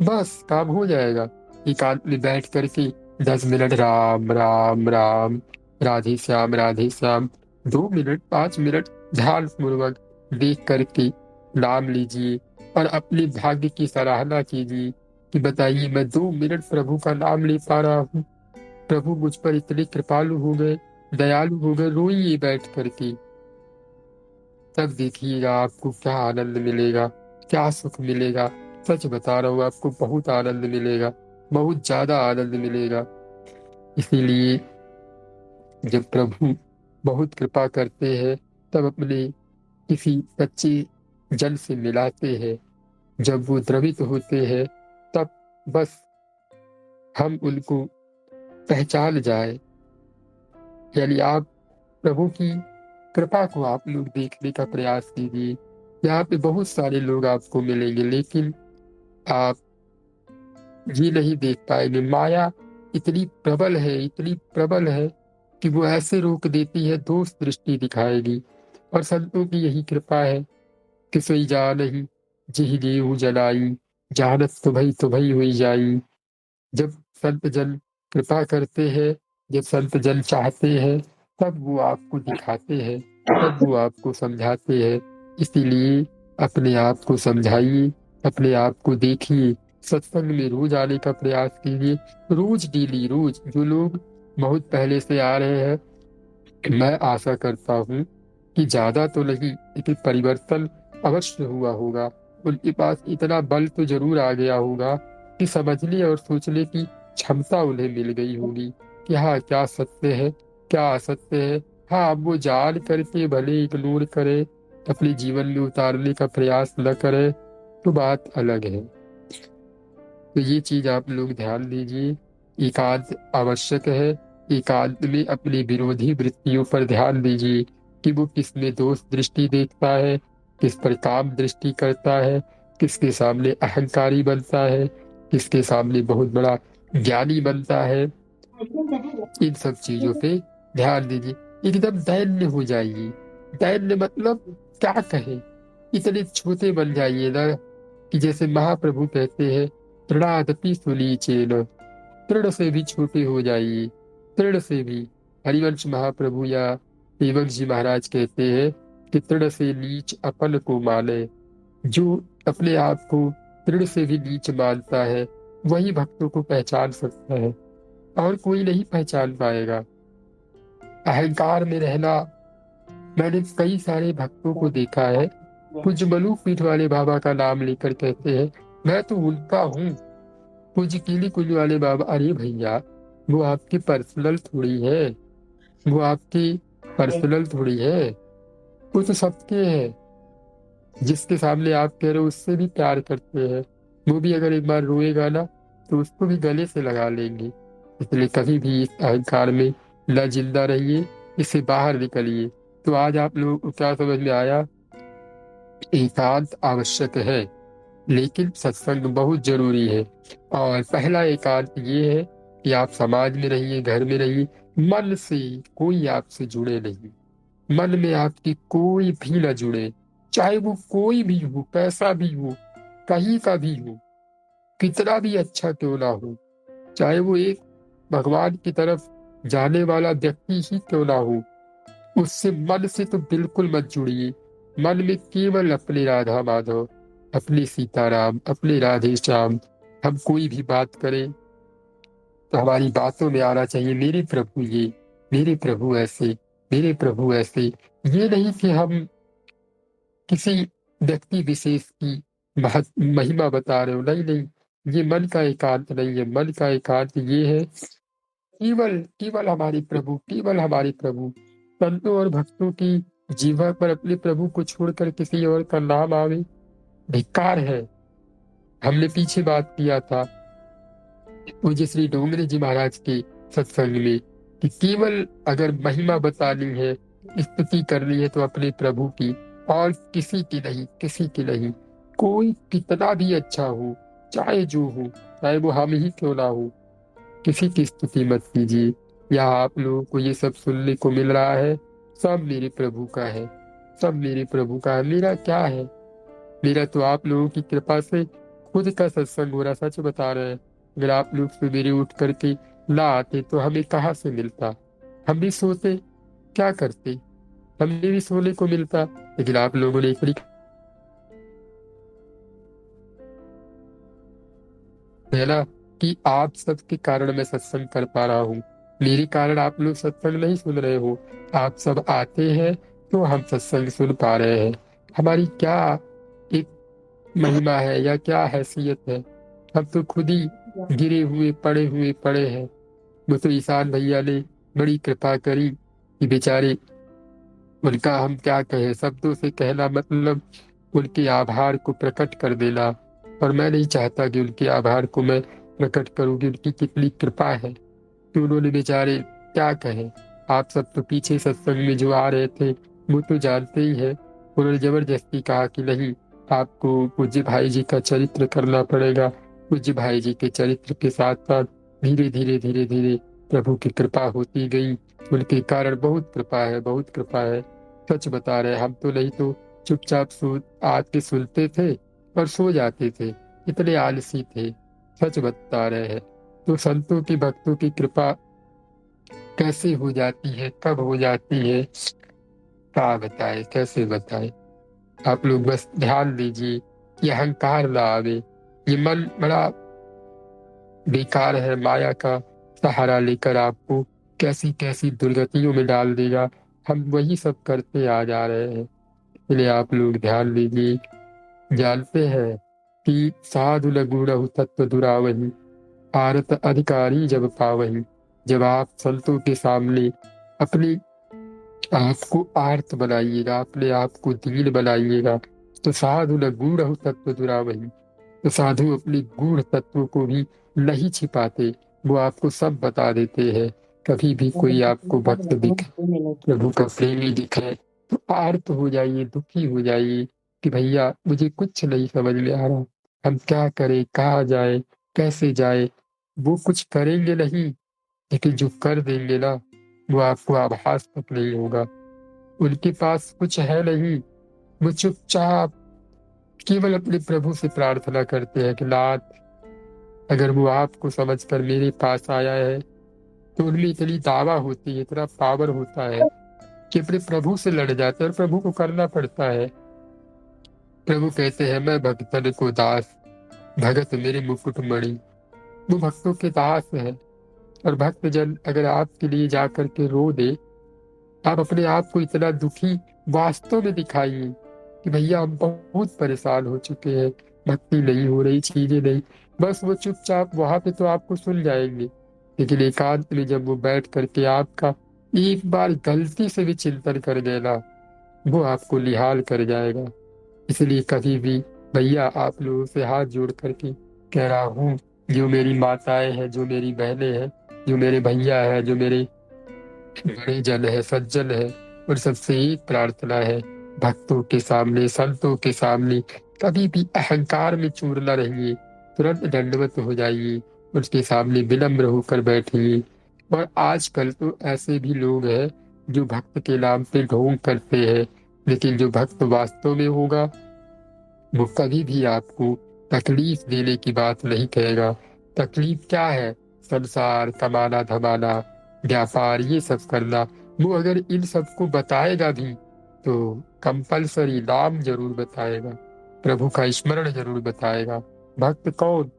बस काम हो जाएगा। एकांत में बैठ करके 10 minute Ram Ram Ram, Radhe Shyam, 2 minute 5 minute ध्यान पूर्वक देख करके नाम लीजिए और अपने भाग्य की सराहना कीजिए कि बताइए, मैं 2 मिनट प्रभु का नाम ले पा रहा हूँ। प्रभु मुझ पर इतने कृपालु हो गए, दयालु हो गए। रोइए बैठ करके, तब देखिएगा आपको क्या आनंद मिलेगा, क्या सुख मिलेगा। सच बता रहा हूँ, आपको बहुत आनंद मिलेगा, बहुत ज्यादा आनंद मिलेगा। इसीलिए जब प्रभु बहुत कृपा करते हैं, तब अपने किसी सच्चे जन से मिलाते हैं। जब वो द्रवित होते हैं, तब बस हम उनको पहचान जाए। यानी आप प्रभु की कृपा को आप लोग देखने का प्रयास कीजिए। यहाँ पे बहुत सारे लोग आपको मिलेंगे, लेकिन आप ये नहीं देख पाएंगे। माया इतनी प्रबल है, इतनी प्रबल है कि वो ऐसे रोक देती है, दोष दृष्टि दिखाएगी। और संतों की यही कृपा है कि सोई जा नहीं जिहि देहु जलाई, जानत तो भई हुई जाई। जब संत जन कृपा करते हैं, जब संत जन चाहते हैं, तब वो आपको दिखाते हैं, तब वो आपको समझाते हैं। इसीलिए अपने आप को समझाइए, अपने आप को देखिए, सत्संग में रोज आने का प्रयास कीजिए। रोज डेली रोज, जो लोग बहुत पहले से आ रहे हैं, मैं आशा करता हूँ कि ज्यादा तो नहीं, लेकिन परिवर्तन अवश्य हुआ होगा। उनके पास इतना बल तो जरूर आ गया होगा कि समझने और सोचने की क्षमता उन्हें मिल गई होगी कि हाँ, क्या सत्य है, क्या असत्य है। हाँ, अब वो जान करके भले इग्नोर करे, अपने जीवन में उतारने का प्रयास न करे, तो बात अलग है। तो ये चीज आप लोग ध्यान दीजिए। एकांत आवश्यक है। एकांत में अपनी विरोधी वृत्तियों पर ध्यान दीजिए कि वो किस में दोष दृष्टि देखता है, किस पर काम दृष्टि करता है, किसके सामने अहंकारी बनता है, किसके सामने बहुत बड़ा ज्ञानी बनता है। इन सब चीजों पे ध्यान दीजिए। एकदम दैन्य हो जाइए। दैन्य मतलब क्या कहे, इतने छोटे बन जाइए ना कि जैसे महाप्रभु कहते हैं, तृणादपि सुनीचेन, तृण से भी छोटे हो जाइए, तृण से भी। हरिवंश महाप्रभु या देवंश जी महाराज कहते हैं कि तृण से नीच अपन को माने। जो अपने आप को तृण से भी नीच मानता है, वही भक्तों को पहचान सकता है, और कोई नहीं पहचान पाएगा। अहंकार में रहना, मैंने कई सारे भक्तों को देखा है, कुछ मलू पीठ वाले बाबा का नाम लेकर कहते हैं, मैं तो उनका हूँ। कुछ कीली कुल वाले बाबा, अरे भैया, वो आपकी पर्सनल थोड़ी है, वो आपकी पर्सनल थोड़ी है, वो तो सबके है। जिसके सामने आप कह रहे हो उससे भी प्यार करते हैं, वो भी अगर एक बार रोएगा ना, तो उसको भी गले से लगा लेंगे। इसलिए कभी भी इस अहंकार में न जिंदा रहिए, इससे बाहर निकलिए। तो आज आप लोगों को क्या समझ में आया? एकांत आवश्यक है, लेकिन सत्संग बहुत जरूरी है। और पहला एकांत ये है कि आप समाज में रहिए, घर में रहिए, मन से कोई आपसे जुड़े नहीं, मन में आपकी कोई भी ना जुड़े, चाहे वो कोई भी हो, कैसा भी हो, कहीं का भी हो, कितना भी अच्छा क्यों ना हो, चाहे वो एक भगवान की तरफ जाने वाला व्यक्ति ही क्यों ना हो, उससे मन से तो बिल्कुल मत जुड़िए। मन में केवल अपने राधा माधव, अपने सीताराम, अपने राधे श्याम, हम कोई भी बात करें तो हमारी बातों में आना चाहिए मेरे प्रभु ये, मेरे प्रभु ऐसे, मेरे प्रभु ऐसे। ये नहीं कि हम किसी व्यक्ति विशेष की महिमा बता रहे हो, नहीं नहीं, ये मन का एकांत नहीं है। मन का एकांत ये है केवल केवल हमारे प्रभु, केवल हमारे प्रभु। संतों और भक्तों की जीवा पर अपने प्रभु को छोड़कर किसी और का नाम आवे, धिक्कार है। हमने पीछे बात किया था पूज्य श्री डोंगरे जी महाराज के सत्संग में कि केवल अगर महिमा बतानी है, स्तुति करनी है तो अपने प्रभु की, और किसी की नहीं, किसी की नहीं। कोई कितना भी अच्छा हो, चाहे जो हो, चाहे वो हम ही क्यों ना हो, किसी की स्तुति मत कीजिए। यहाँ आप लोगों को ये सब सुनने को मिल रहा है, सब मेरे प्रभु का है, सब मेरे प्रभु का है। मेरा क्या है? मेरा तो आप लोगों की कृपा से खुद का सत्संग हो रहा, सच बता रहे हैं। अगर आप लोग सवेरे उठ करके ना आते तो हमें कहाँ से मिलता? हम भी सोते, क्या करते? हमें भी सोने को मिलता, लेकिन आप लोगों ने इतनी है ना कि आप सबके कारण मैं सत्संग कर पा रहा हूँ। मेरे कारण आप लोग सत्संग नहीं सुन रहे हो, आप सब आते हैं तो हम सत्संग सुन पा रहे हैं। हमारी क्या एक महिमा है या क्या हैसियत है? हम तो खुद ही गिरे हुए पड़े हैं। वो तो ईशान भैया ने बड़ी कृपा करी कि बेचारे, उनका हम क्या कहें, शब्दों से कहना मतलब उनके आभार को प्रकट कर देना। और मैं नहीं चाहता कि उनके आभार को मैं प्रकट करूं कि उनकी कितनी कृपा है कि उन्होंने बेचारे क्या कहें। आप सब तो पीछे सत्संग में जो आ रहे थे वो तो जानते ही है, उन्होंने जबरदस्ती कहा कि नहीं, आपको पूज्य भाई जी का चरित्र करना पड़ेगा। पूज्य भाई जी के चरित्र के साथ साथ धीरे धीरे धीरे धीरे प्रभु की कृपा होती गई। उनके कारण बहुत कृपा है, बहुत कृपा है। सच बता रहे, हम तो नहीं तो चुपचाप सो आके सुनते थे और सो जाते थे, इतने आलसी थे। सच बता रहे हैं। तो संतों की, भक्तों की कृपा कैसे हो जाती है, कब हो जाती है, क्या बताए, कैसे बताए? आप लोग बस ध्यान दीजिए कि अहंकार ना आवे। ये मन बड़ा बेकार है, माया का सहारा लेकर आपको कैसी कैसी दुर्गतियों में डाल देगा। हम वही सब करते आ जा रहे हैं, इसलिए आप लोग ध्यान दीजिए। जानते हैं कि साधु न गुणहु तत्व दुरावही, आरत अधिकारी जब पावही। जब आप संतों के सामने अपने आपको आर्त बनाइएगा, अपने आप को दीन बनाइएगा, तो साधु न गूढ़ तत्व दुरावही। तो साधु अपने गूढ़ तत्वों को भी नहीं छिपाते, वो आपको सब बता देते हैं। कभी भी कोई आपको भक्त दिखे, प्रभु का प्रेमी दिखे, तो आर्त हो जाइए, दुखी हो जाइए कि भैया मुझे कुछ नहीं समझ में आ रहा, हम क्या करें, कहाँ जाए, कैसे जाए। वो कुछ करेंगे नहीं, लेकिन जो कर देंगे ना, वो आपको आभास तक नहीं होगा। उनके पास कुछ है नहीं, वो चुपचाप केवल अपने प्रभु से प्रार्थना करते हैं कि नाथ, अगर वो आपको समझकर मेरे पास आया है, तो उनमें इतनी दावा होती है, इतना पावर होता है कि अपने प्रभु से लड़ जाते हैं और प्रभु को करना पड़ता है। प्रभु कहते हैं, मैं भक्तन को दास, भगत मेरे मुकुट मणि। वो भक्तों के दास है। और भक्त जन अगर आपके लिए जाकर के रो दे, आप अपने आप को इतना दुखी वास्तव में दिखाइए कि भैया हम बहुत परेशान हो चुके हैं, भक्ति नहीं हो रही, चीजें नहीं। बस वो चुपचाप वहां पे तो आपको सुन जाएंगे, लेकिन एकांत में जब वो बैठ करके आपका एक बार गलती से भी चिंतन कर गए ना, वो आपको निहाल कर जाएगा। इसलिए कभी भी भैया आप लोगों से हाथ जोड़ करके कह रहा हूँ, जो मेरी माताएं हैं, जो मेरी बहनें हैं, जो मेरे भैया है, जो मेरे बड़े जन है, सज्जन है, उन सबसे एक प्रार्थना है, भक्तों के सामने, संतों के सामने कभी भी अहंकार में चूर न रहिए, तुरंत दंडवत हो जाइए, उसके सामने विनम्र होकर बैठिए। और आजकल तो ऐसे भी लोग हैं जो भक्त के नाम पे ढोंग करते हैं, लेकिन जो भक्त वास्तव में होगा वो कभी भी आपको तकलीफ देने की बात नहीं कहेगा। तकलीफ क्या है? संसार, कमाना धमाना, व्यापार, ये सब करना। वो अगर इन सबको बताएगा भी तो कंपलसरी नाम जरूर बताएगा, प्रभु का स्मरण जरूर बताएगा। भक्त कौन?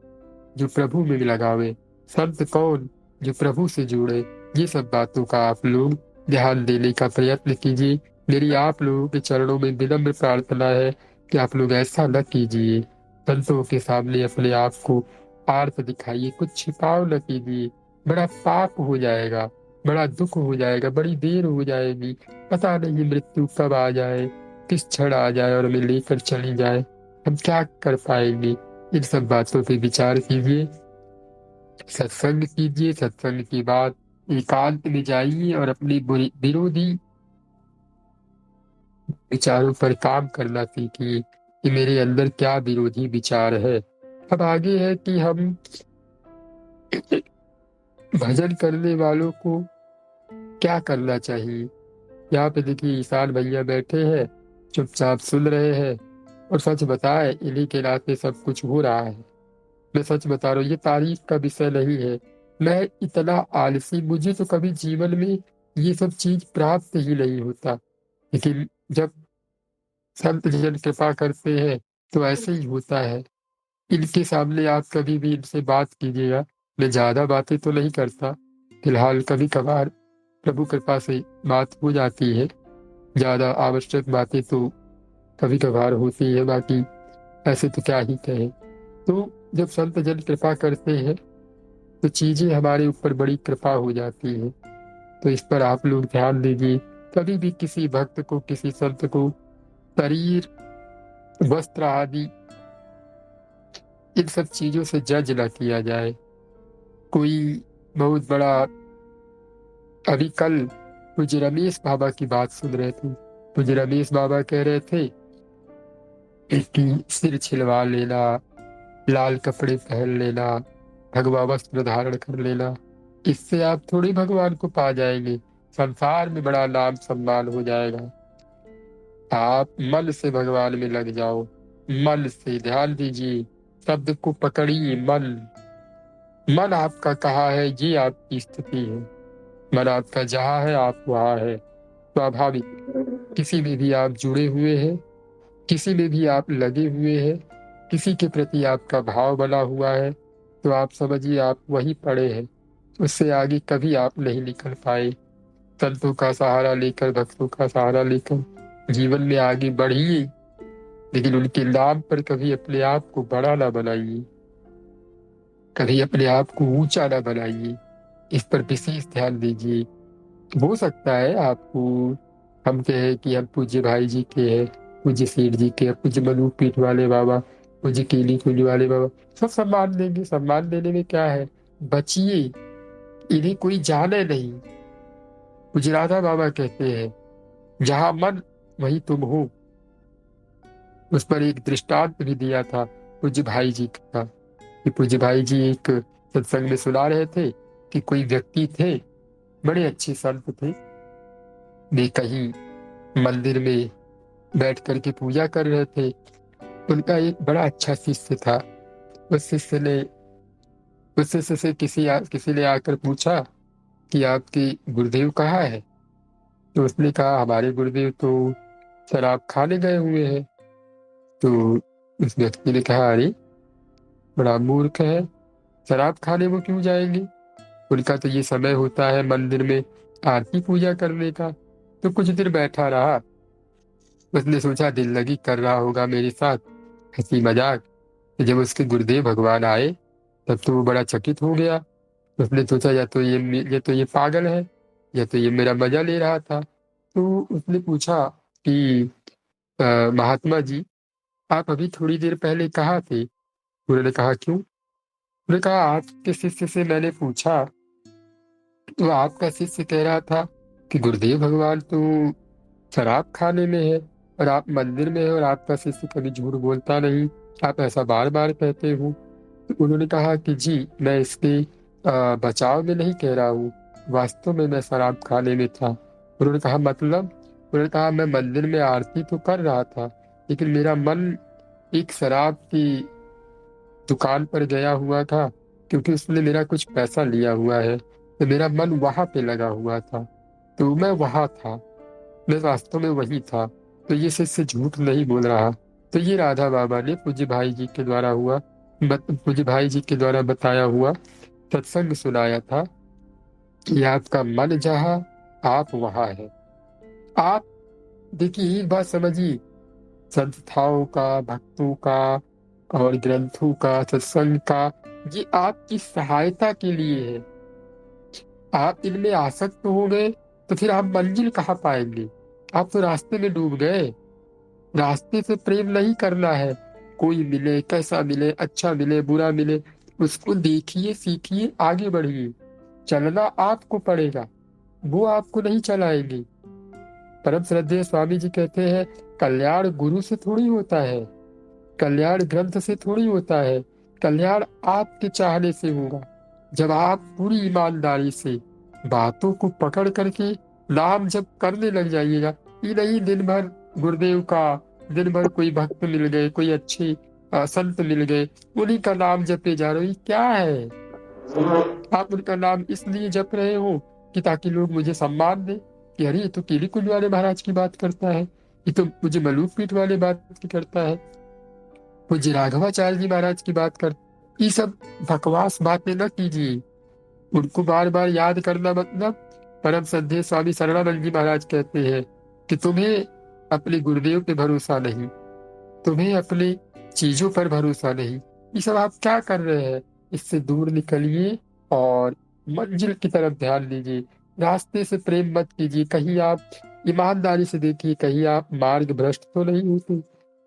जो प्रभु में लगावे। संत कौन? जो प्रभु से जुड़े। ये सब बातों का आप लोग ध्यान देने का प्रयत्न कीजिए। मेरी आप लोगों के चरणों में विनम्र प्रार्थना है कि आप लोग ऐसा न कीजिए। संतों के सामने अपने आप को आर्त दिखाइए, कुछ छिपाव न कीजिए। बड़ा पाप हो जाएगा, बड़ा दुख हो जाएगा, बड़ी देर हो जाएगी। पता नहीं मृत्यु कब आ जाए, किस क्षण आ जाए और हमें लेकर चली जाए। हम क्या कर पाएंगे? इन सब बातों पे विचार कीजिए, सत्संग कीजिए। सत्संग की बात एकांत में जाइए और अपनी विरोधी विचारों पर काम करना सीखिए कि मेरे अंदर क्या विरोधी विचार है। अब आगे है कि हम भजन करने वालों को क्या करना चाहिए। यहाँ पे देखिए ईशान भैया बैठे हैं, चुपचाप सुन रहे हैं। और सच बताए, इन्हीं के नाते सब कुछ हो रहा है। मैं सच बता रहा हूँ, ये तारीफ का विषय नहीं है। मैं इतना आलसी, मुझे तो कभी जीवन में ये सब चीज प्राप्त ही नहीं होता। लेकिन जब संत जन कृपा करते हैं तो ऐसे ही होता है। इनके सामने आप कभी भी इनसे बात कीजिएगा। मैं ज्यादा बातें तो नहीं करता, फिलहाल कभी कभार प्रभु कृपा से बात हो जाती है। ज्यादा आवश्यक बातें तो कभी कभार होती है, बाकी ऐसे तो क्या ही कहें। तो जब संत जन कृपा करते हैं तो चीजें हमारे ऊपर बड़ी कृपा हो जाती है। तो इस पर आप लोग ध्यान दीजिए। कभी भी किसी भक्त को, किसी संत को शरीर, वस्त्र आदि इन सब चीजों से जज न किया जाए। कोई बहुत बड़ा, अभी कल पूज्य रमेश बाबा की बात सुन रहे थे। पूज्य रमेश बाबा कह रहे थे कि सिर छिलवा लेना, लाल कपड़े पहन लेना, भगवा वस्त्र धारण कर लेना, इससे आप थोड़ी भगवान को पा जाएंगे। संसार में बड़ा नाम सम्मान हो जाएगा। आप मन से भगवान में लग जाओ, मन से ध्यान दीजिए, शब्द को पकड़िए। मन, मन आपका कहाँ है ये आपकी स्थिति है। मन आपका जहाँ है आप वहाँ है। स्वाभाविक, किसी में भी आप जुड़े हुए हैं, किसी में भी आप लगे हुए हैं, किसी के प्रति आपका भाव बना हुआ है, तो आप समझिए आप वहीं पड़े हैं। उससे आगे कभी आप नहीं निकल पाए। संतों का सहारा लेकर, भक्तों का सहारा लेकर जीवन में आगे बढ़िए, लेकिन उनके नाम पर कभी अपने आप को बड़ा ना बनाइए, कभी अपने आप को ऊंचा ना बनाइए। इस पर विशेष ध्यान दीजिए। हो सकता है आपको हम कहें कि हम पूज्य भाई जी के हैं, पूज्य सेठ जी के, पूज्य मनु पीठ वाले बाबा, पूज्य केली कुंज वाले बाबा, सब सम्मान देंगे। सम्मान देने में क्या है? बचिए, इन्हें कोई जाने नहीं। पूज्य राधा बाबा कहते हैं जहां मन वहीं तुम हो। उस पर एक दृष्टांत भी दिया था पूज्य भाई जी का, कि पूज्य भाई जी एक सत्संग में सुना रहे थे कि कोई व्यक्ति थे, बड़े अच्छे संत थे, वे कहीं मंदिर में बैठ करके पूजा कर रहे थे। उनका एक बड़ा अच्छा शिष्य था। उस शिष्य ने उस शिष्य से किसी ने आकर पूछा कि आपके गुरुदेव कहाँ है? तो उसने कहा हमारे गुरुदेव तो शराब खाने गए हुए हैं। तो उस व्यक्ति ने कहा अरे बड़ा मूर्ख है, शराब खाने वो क्यों जाएंगे? उनका तो ये समय होता है मंदिर में आरती पूजा करने का। तो कुछ देर बैठा रहा। उसने सोचा दिल लगी कर रहा होगा मेरे साथ हंसी मजाक। तो जब उसके गुरुदेव भगवान आए तब तो वो बड़ा चकित हो गया। उसने सोचा या तो ये पागल है, या तो ये मेरा मजा ले रहा था। तो उसने पूछा कि महात्मा जी, आप अभी थोड़ी देर पहले कहाँ थे? उन्होंने कहा क्यों? उन्होंने कहा आपके शिष्य से मैंने पूछा तो आपका शिष्य कह रहा था कि गुरुदेव भगवान तो शराब खाने में है, और आप मंदिर में हैं और आपका शिष्य कभी झूठ बोलता नहीं, आप ऐसा बार बार कहते हो। तो उन्होंने कहा कि जी मैं इसके बचाव में नहीं कह रहा हूँ, वास्तव में मैं शराब खाने में था। उन्होंने कहा मतलब? उन्होंने कहा मैं मंदिर में आरती तो कर रहा था, लेकिन मेरा मन एक शराब की दुकान पर गया हुआ था, क्योंकि उसने मेरा कुछ पैसा लिया हुआ है, तो मेरा मन वहां पे लगा हुआ था, तो मैं वहां था, मैं वास्तव में वही था। तो ये शिष्य झूठ नहीं बोल रहा। तो ये राधा बाबा ने पूज्य भाई जी के द्वारा बताया हुआ सत्संग सुनाया था कि आपका मन जहाँ आप वहां है। आप देखिए एक बात समझिए, संस्थाओं का, भक्तों का और ग्रंथों का, सत्संग का, ये आपकी सहायता के लिए है। आप इनमें आसक्त हो गए तो फिर आप मंजिल कहाँ पाएंगे? आप तो रास्ते में डूब गए। रास्ते से प्रेम नहीं करना है। कोई मिले, कैसा मिले, अच्छा मिले, बुरा मिले, उसको देखिए, सीखिए, आगे बढ़िए। चलना आपको पड़ेगा, वो आपको नहीं चलाएंगे। परम श्रद्धेय स्वामी जी कहते हैं कल्याण गुरु से थोड़ी होता है, कल्याण ग्रंथ से थोड़ी होता है, कल्याण आपके चाहने से होगा। जब आप पूरी ईमानदारी से बातों को पकड़ करके नाम जप करने लग जाइएगा। ये नहीं दिन भर गुरुदेव का, दिन भर कोई भक्त मिल गए, कोई अच्छे संत मिल गए, उन्हीं का नाम जपे जा रहे हो, ये क्या है? आप उनका नाम इसलिए जप रहे हो कि ताकि लोग मुझे सम्मान दें कि अरे ये तो कीली कुंज वाले महाराज की बात करता है, ये तो मुझे मलूक पीठ वाले बात की करता है, मुझे राघवाचार्य जी महाराज की बात कर। ये सब बकवास बातें न कीजिए। उनको बार बार याद करना मतलब, परम श्रद्धेय स्वामी शरणानंद जी महाराज कहते हैं कि तुम्हें अपने गुरुदेव पे भरोसा नहीं, तुम्हें अपनी चीजों पर भरोसा नहीं, ये सब आप क्या कर रहे हैं? इससे दूर निकलिए और मंजिल की तरफ ध्यान दीजिए। रास्ते से प्रेम मत कीजिए। कहीं आप ईमानदारी से देखिए, कहीं आप मार्ग भ्रष्ट तो नहीं होते,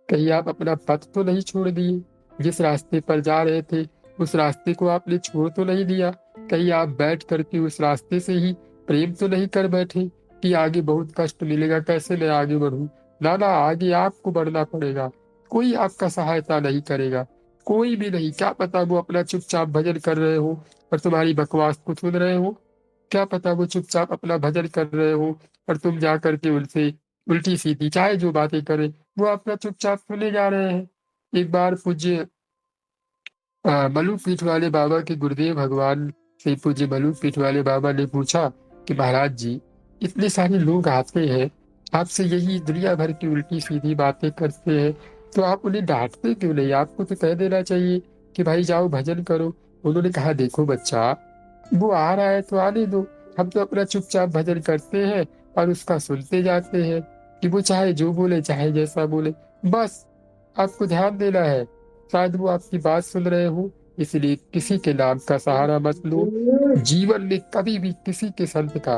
कहीं आप अपना पथ तो नहीं छोड़ दिए, जिस रास्ते पर जा रहे थे उस रास्ते को आपने छोड़ तो नहीं दिया, कहीं आप बैठ करके उस रास्ते से ही प्रेम तो नहीं कर बैठे कि आगे बहुत कष्ट मिलेगा, कैसे मैं आगे बढ़ूं। ना ना, आगे आपको बढ़ना पड़ेगा। कोई आपका सहायता नहीं करेगा, कोई भी नहीं। क्या पता वो अपना चुपचाप भजन कर रहे हो और तुम्हारी बकवास को सुन रहे हो, क्या पता वो चुपचाप अपना भजन कर रहे हो और तुम जा करके उनसे उल्टी सीधी चाहे जो बातें करें वो अपना चुपचाप सुने जा रहे हैं। एक बार पूज्य मलू पीठ वाले बाबा के गुरुदेव भगवान से पूज्य मलू पीठ वाले बाबा ने पूछा कि महाराज जी, इतने सारे लोग आते हैं, आपसे यही दुनिया भर की उल्टी सीधी बातें करते हैं, तो आप उन्हें डांटते क्यों नहीं? आपको तो कह देना चाहिए कि भाई जाओ भजन करो। उन्होंने कहा देखो बच्चा, वो आ रहा है तो आने दो, हम तो अपना चुपचाप भजन करते हैं और उसका सुनते जाते हैं कि वो चाहे जो बोले, चाहे जैसा बोले, बस आपको ध्यान देना है। शायद वो आपकी बात सुन रहे हो, इसलिए किसी के नाम का सहारा मत लो। जीवन में कभी भी किसी के संत का,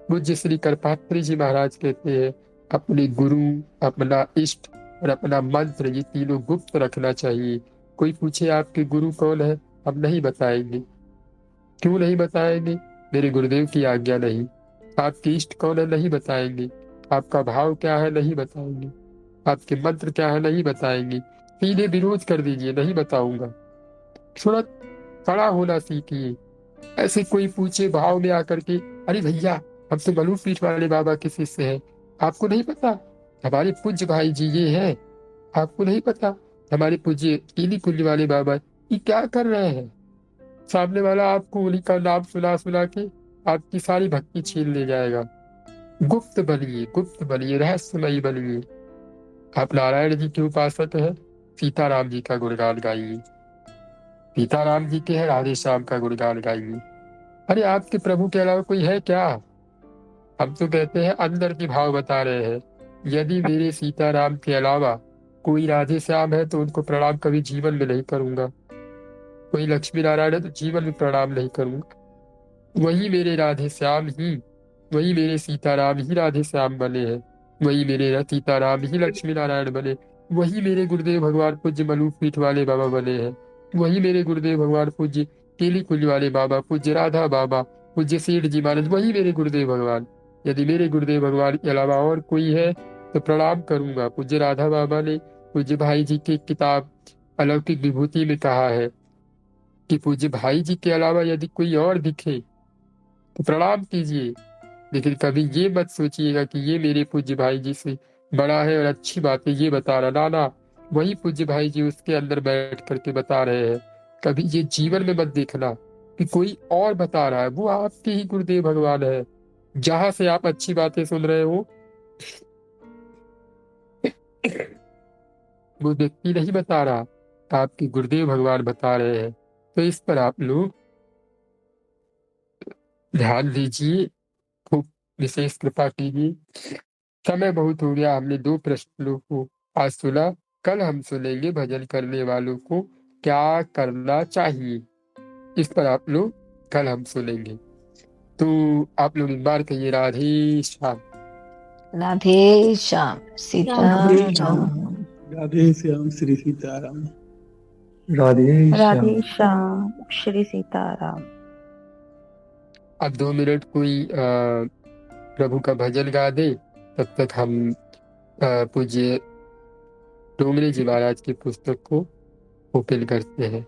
पूज्य श्री करपात्री जी महाराज कहते हैं अपने गुरु, अपना इष्ट और अपना मंत्र, ये तीनों गुप्त रखना चाहिए। कोई पूछे आपके गुरु कौन है, हम नहीं बताएंगे। क्यों नहीं बताएंगे? मेरे गुरुदेव की आज्ञा नहीं। आपके इष्ट कौन है, नहीं बताएंगे। आपका भाव क्या है, नहीं बताएंगे। आपके मंत्र क्या है, नहीं बताएंगे। सीधे विरोध कर दीजिए, नहीं बताऊंगा। थोड़ा खड़ा होना सीखिए। ऐसे कोई पूछे भाव में आकर के, अरे भैया हम तो मलूक पीठ वाले बाबा के शिष्य हैं, आपको नहीं पता हमारे पूज्य भाई जी ये हैं, आपको नहीं पता हमारे पूज्य कीली कुंज वाले बाबा ये क्या कर रहे हैं? सामने वाला आपको उन्हीं का नाम सुना सुना के आपकी सारी भक्ति छीन ले जाएगा। गुप्त बनिए, गुप्त बनिए, रहस्यमयी बनिए। आप नारायण जी के उपासक हैं, सीताराम जी का गुणगान गाइए। सीताराम जी के हैं, राधे श्याम का गुणगान गाइए। अरे आपके प्रभु के अलावा कोई है क्या? हम तो कहते हैं अंदर की भाव बता रहे हैं। यदि मेरे सीताराम के अलावा कोई राधे श्याम है तो उनको प्रणाम कभी जीवन में नहीं करूंगा। कोई लक्ष्मी नारायण है तो जीवन में प्रणाम नहीं करूंगा। वही मेरे राधे श्याम ही, वही मेरे सीताराम ही राधे श्याम बने हैं, वही मेरे सीताराम ही लक्ष्मी नारायण बने, वही मेरे गुरुदेव भगवान पूज्य मलूक पीठ वाले बाबा बने हैं, वही मेरे गुरुदेव भगवान पूज्य केली कुंज वाले बाबा, पूज्य राधा बाबा, पूज्य सेठ जी महाराज, वही मेरे गुरुदेव भगवान। यदि मेरे गुरुदेव भगवान के अलावा और कोई है तो प्रणाम करूंगा। पूज्य राधा बाबा ने पूज्य भाई जी की किताब अलौकिक विभूति में कहा है कि पूज्य भाई जी के अलावा यदि कोई और दिखे तो प्रणाम कीजिए, लेकिन कभी ये मत सोचिएगा कि ये मेरे पूज्य भाई जी से बड़ा है और अच्छी बात है ये बता रहा। ना ना, वही पूज्य भाई जी उसके अंदर बैठ करके बता रहे हैं। कभी ये जीवन में मत देखना कि कोई और बता रहा है, वो आपके ही गुरुदेव भगवान है। जहां से आप अच्छी बातें सुन रहे हो वो व्यक्ति नहीं बता रहा, आपके गुरुदेव भगवान बता रहे हैं। तो इस पर आप लोग ध्यान दीजिए, खूब विशेष कृपा कीजिए। समय बहुत हो गया, हमने 2 प्रश्नों को आज सुना। कल हम सुनेंगे भजन करने वालों को क्या करना चाहिए। इस पर आप लोग कल हम सुनेंगे। तो आप लोग एक बार कहिए राधे श्याम। राधे श्याम राधे श्याम। सीताराम। राधे श्याम श्री सीताराम। राधे श्याम। राधे श्याम श्री सीताराम। अब 2 मिनट कोई प्रभु का भजन गा दे, तब तक हम पूज्य डोंगरे जी महाराज की पुस्तक को ओपन करते हैं।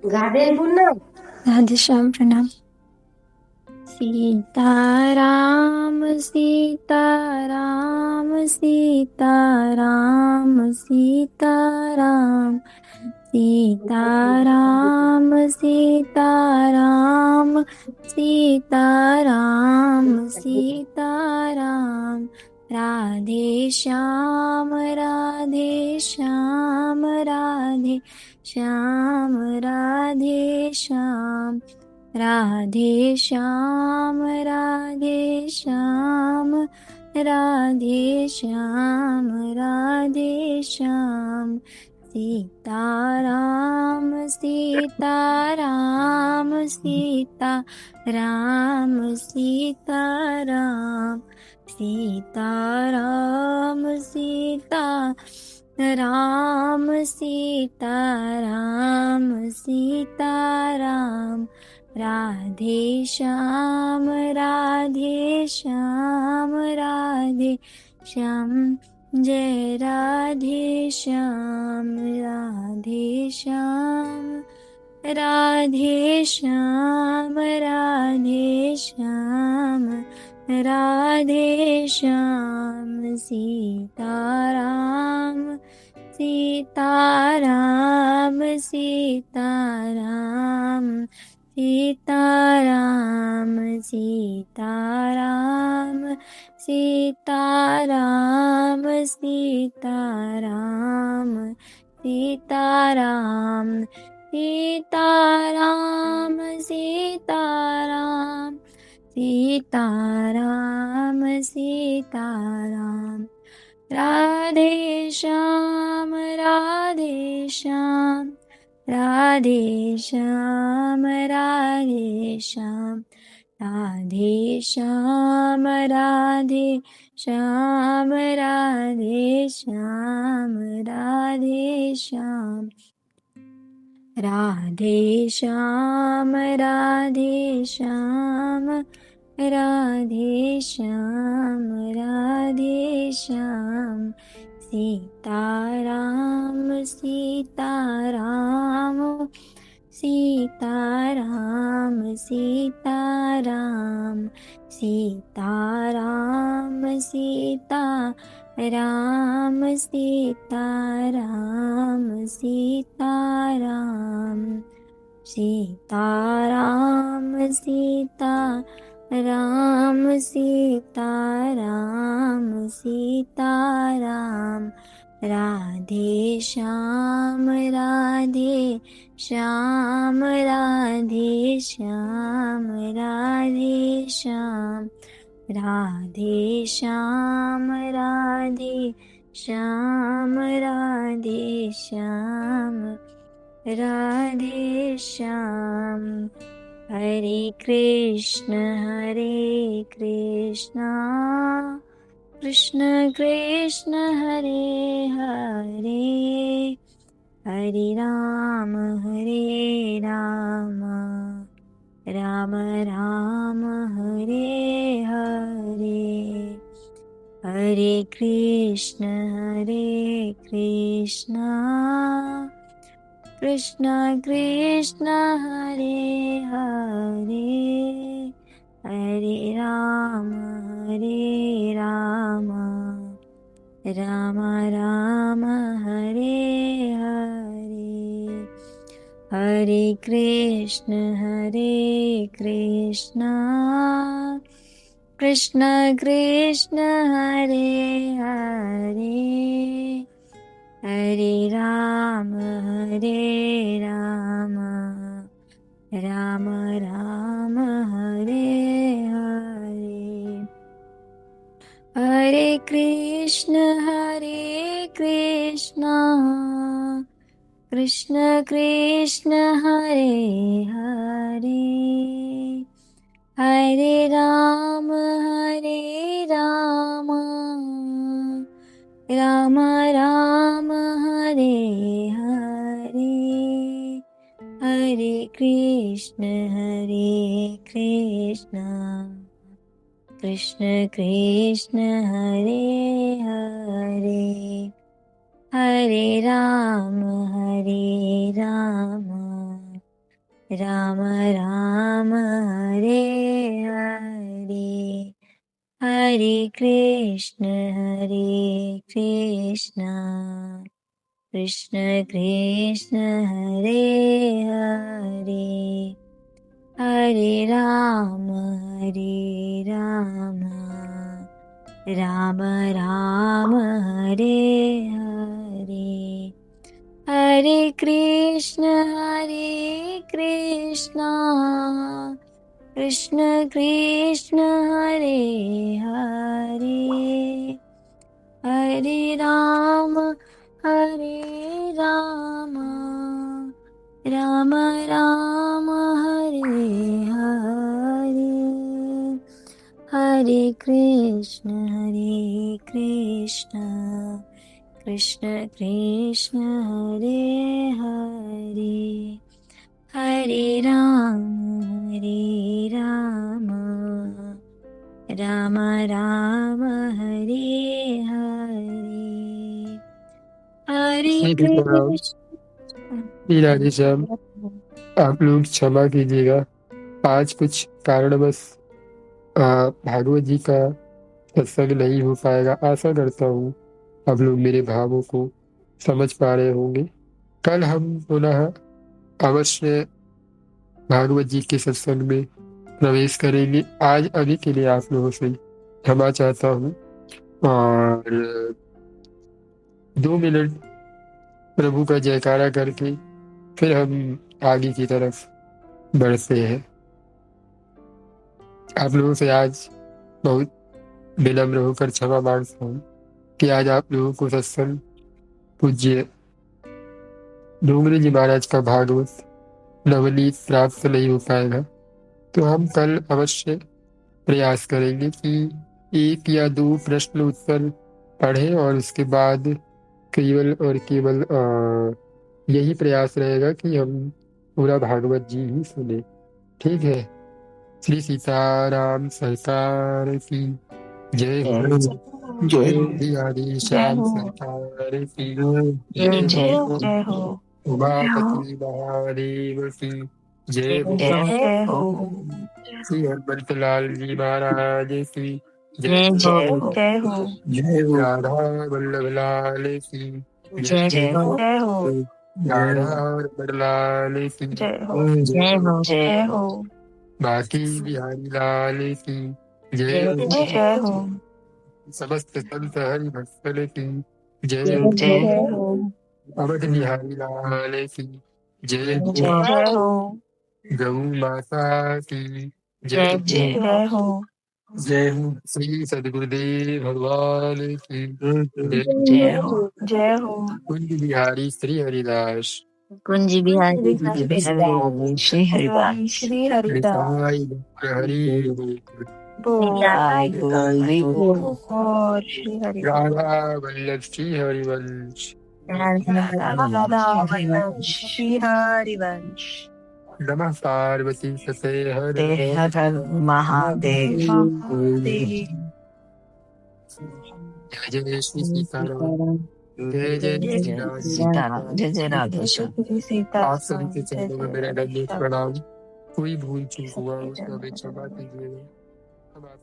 राधे श्याम प्रणाम। सीताराम सीताराम सीताराम सीताराम सीताराम सीताराम सीताराम सीताराम। राधे श्याम राधे श्याम राधे श्याम राधे श्याम। राधे श्याम राधे श्याम राधे श्याम राधे श्याम। सीताराम सीताराम सीताराम सीताराम सीताराम सीताराम सीताराम सीताराम। राधे श्याम राधे श्याम राधे श्याम। जय राधे श्याम राधे श्याम राधे श्याम राधे श्याम राधे श्याम। सीताराम सीताराम सीताराम सीताराम सीताराम सीताराम सीताराम सीताराम सीताराम सीताराम सीताराम सीताराम। राधे श्याम राधे श्याम राधे श्याम राधे श्याम राधे श्याम राधे श्याम राधे श्याम राधे श्याम। राधे श्याम राधे श्याम राधे श्याम राधे श्याम। सीताराम सीताराम सीताराम सीताराम सीताराम सीताराम सीताराम सीताराम सीताराम सीताराम सीताराम सीताराम। राधे श्याम राधे श्याम राधे श्याम राधे श्याम राधे श्याम राधे श्याम राधे श्याम राधे श्याम। हरे कृष्ण कृष्ण कृष्ण हरे हरे हरे राम राम राम हरे हरे हरे कृष्ण कृष्ण कृष्ण हरे हरे हरे राम राम राम हरे हरे हरे कृष्ण कृष्ण कृष्ण हरे हरे हरे राम राम राम हरे हरे हरे कृष्ण कृष्ण कृष्ण हरे हरे हरे राम राम राम हरे हरे हरे कृष्ण कृष्ण कृष्ण हरे हरे हरे राम राम राम हरे हरे हरे कृष्ण कृष्ण कृष्ण हरे हरे हरे राम राम राम हरे हरे हरे कृष्ण कृष्ण कृष्ण हरे हरे हरे राम राम राम हरे हरे हरे कृष्ण कृष्ण कृष्ण हरे हरे हरे राम राम राम हरे हरे हरे हरे राम। कृष्ण राधे श्याम, आप लोग क्षमा कीजिएगा, आज कुछ कारणवश भागवत जी का सत्संग नहीं हो पाएगा। आशा करता हूँ आप लोग मेरे भावों को समझ पा रहे होंगे। कल हम पुनः अवश्य भागवत जी के सत्संग में प्रवेश करेंगे। आज अभी के लिए आप लोगों से क्षमा चाहता हूँ और 2 मिनट प्रभु का जयकारा करके फिर हम आगे की तरफ बढ़ते हैं। आप लोगों से आज बहुत विनम्र होकर क्षमा मांगता हूँ कि आज आप लोगों को सत्संग पूज्य डोंगरे जी महाराज का भागवत नवनीत प्राप्त नहीं हो पाएगा। तो हम कल अवश्य प्रयास करेंगे कि 1 या 2 प्रश्न उत्तर पढ़ें और उसके बाद केवल और केवल यही प्रयास रहेगा कि हम पूरा भागवत जी ही सुने। ठीक है। श्री सीताराम सरकार की जय हो। जय श्री हरि श्याम सरकार की जय जय हो। हो जय हो उमापति महादेव की जय हो। जय हो श्री हनुमत लाल जी महाराज की जय जय हो। हो जय हो राधा वल्लभ लाल की जय हो राधा वल्लभ लाल की जय हो बाकी बिहारी लाल की जय हो। जय हो समस्त संत हरि भक्तन की जय हो। जय हो अवध बिहारी लाल की जय हो। जय हो गौ माता की जय हो। जय हो जय हो श्री सद्गुरुदेव भगवान की जय जय हो जय हो कुंज बिहारी श्री हरिदास कुंज बिहारी हरे श्री हरिदास श्री हरिदास निताई गौर हरि बोल। और श्री हरि राधा वल्लभ श्री हरिवंश राधा वल्लभ श्री हरिवंश नमः पार्वती सते हर महादेव जय श्री सीताराम जय जय सीताराम जय जय राधे श्याम आप सभी के चरणों में मेरा दंडित प्रणाम। कोई भूल चूक हुआ उसको हमें क्षमा कीजिएगा। हम आप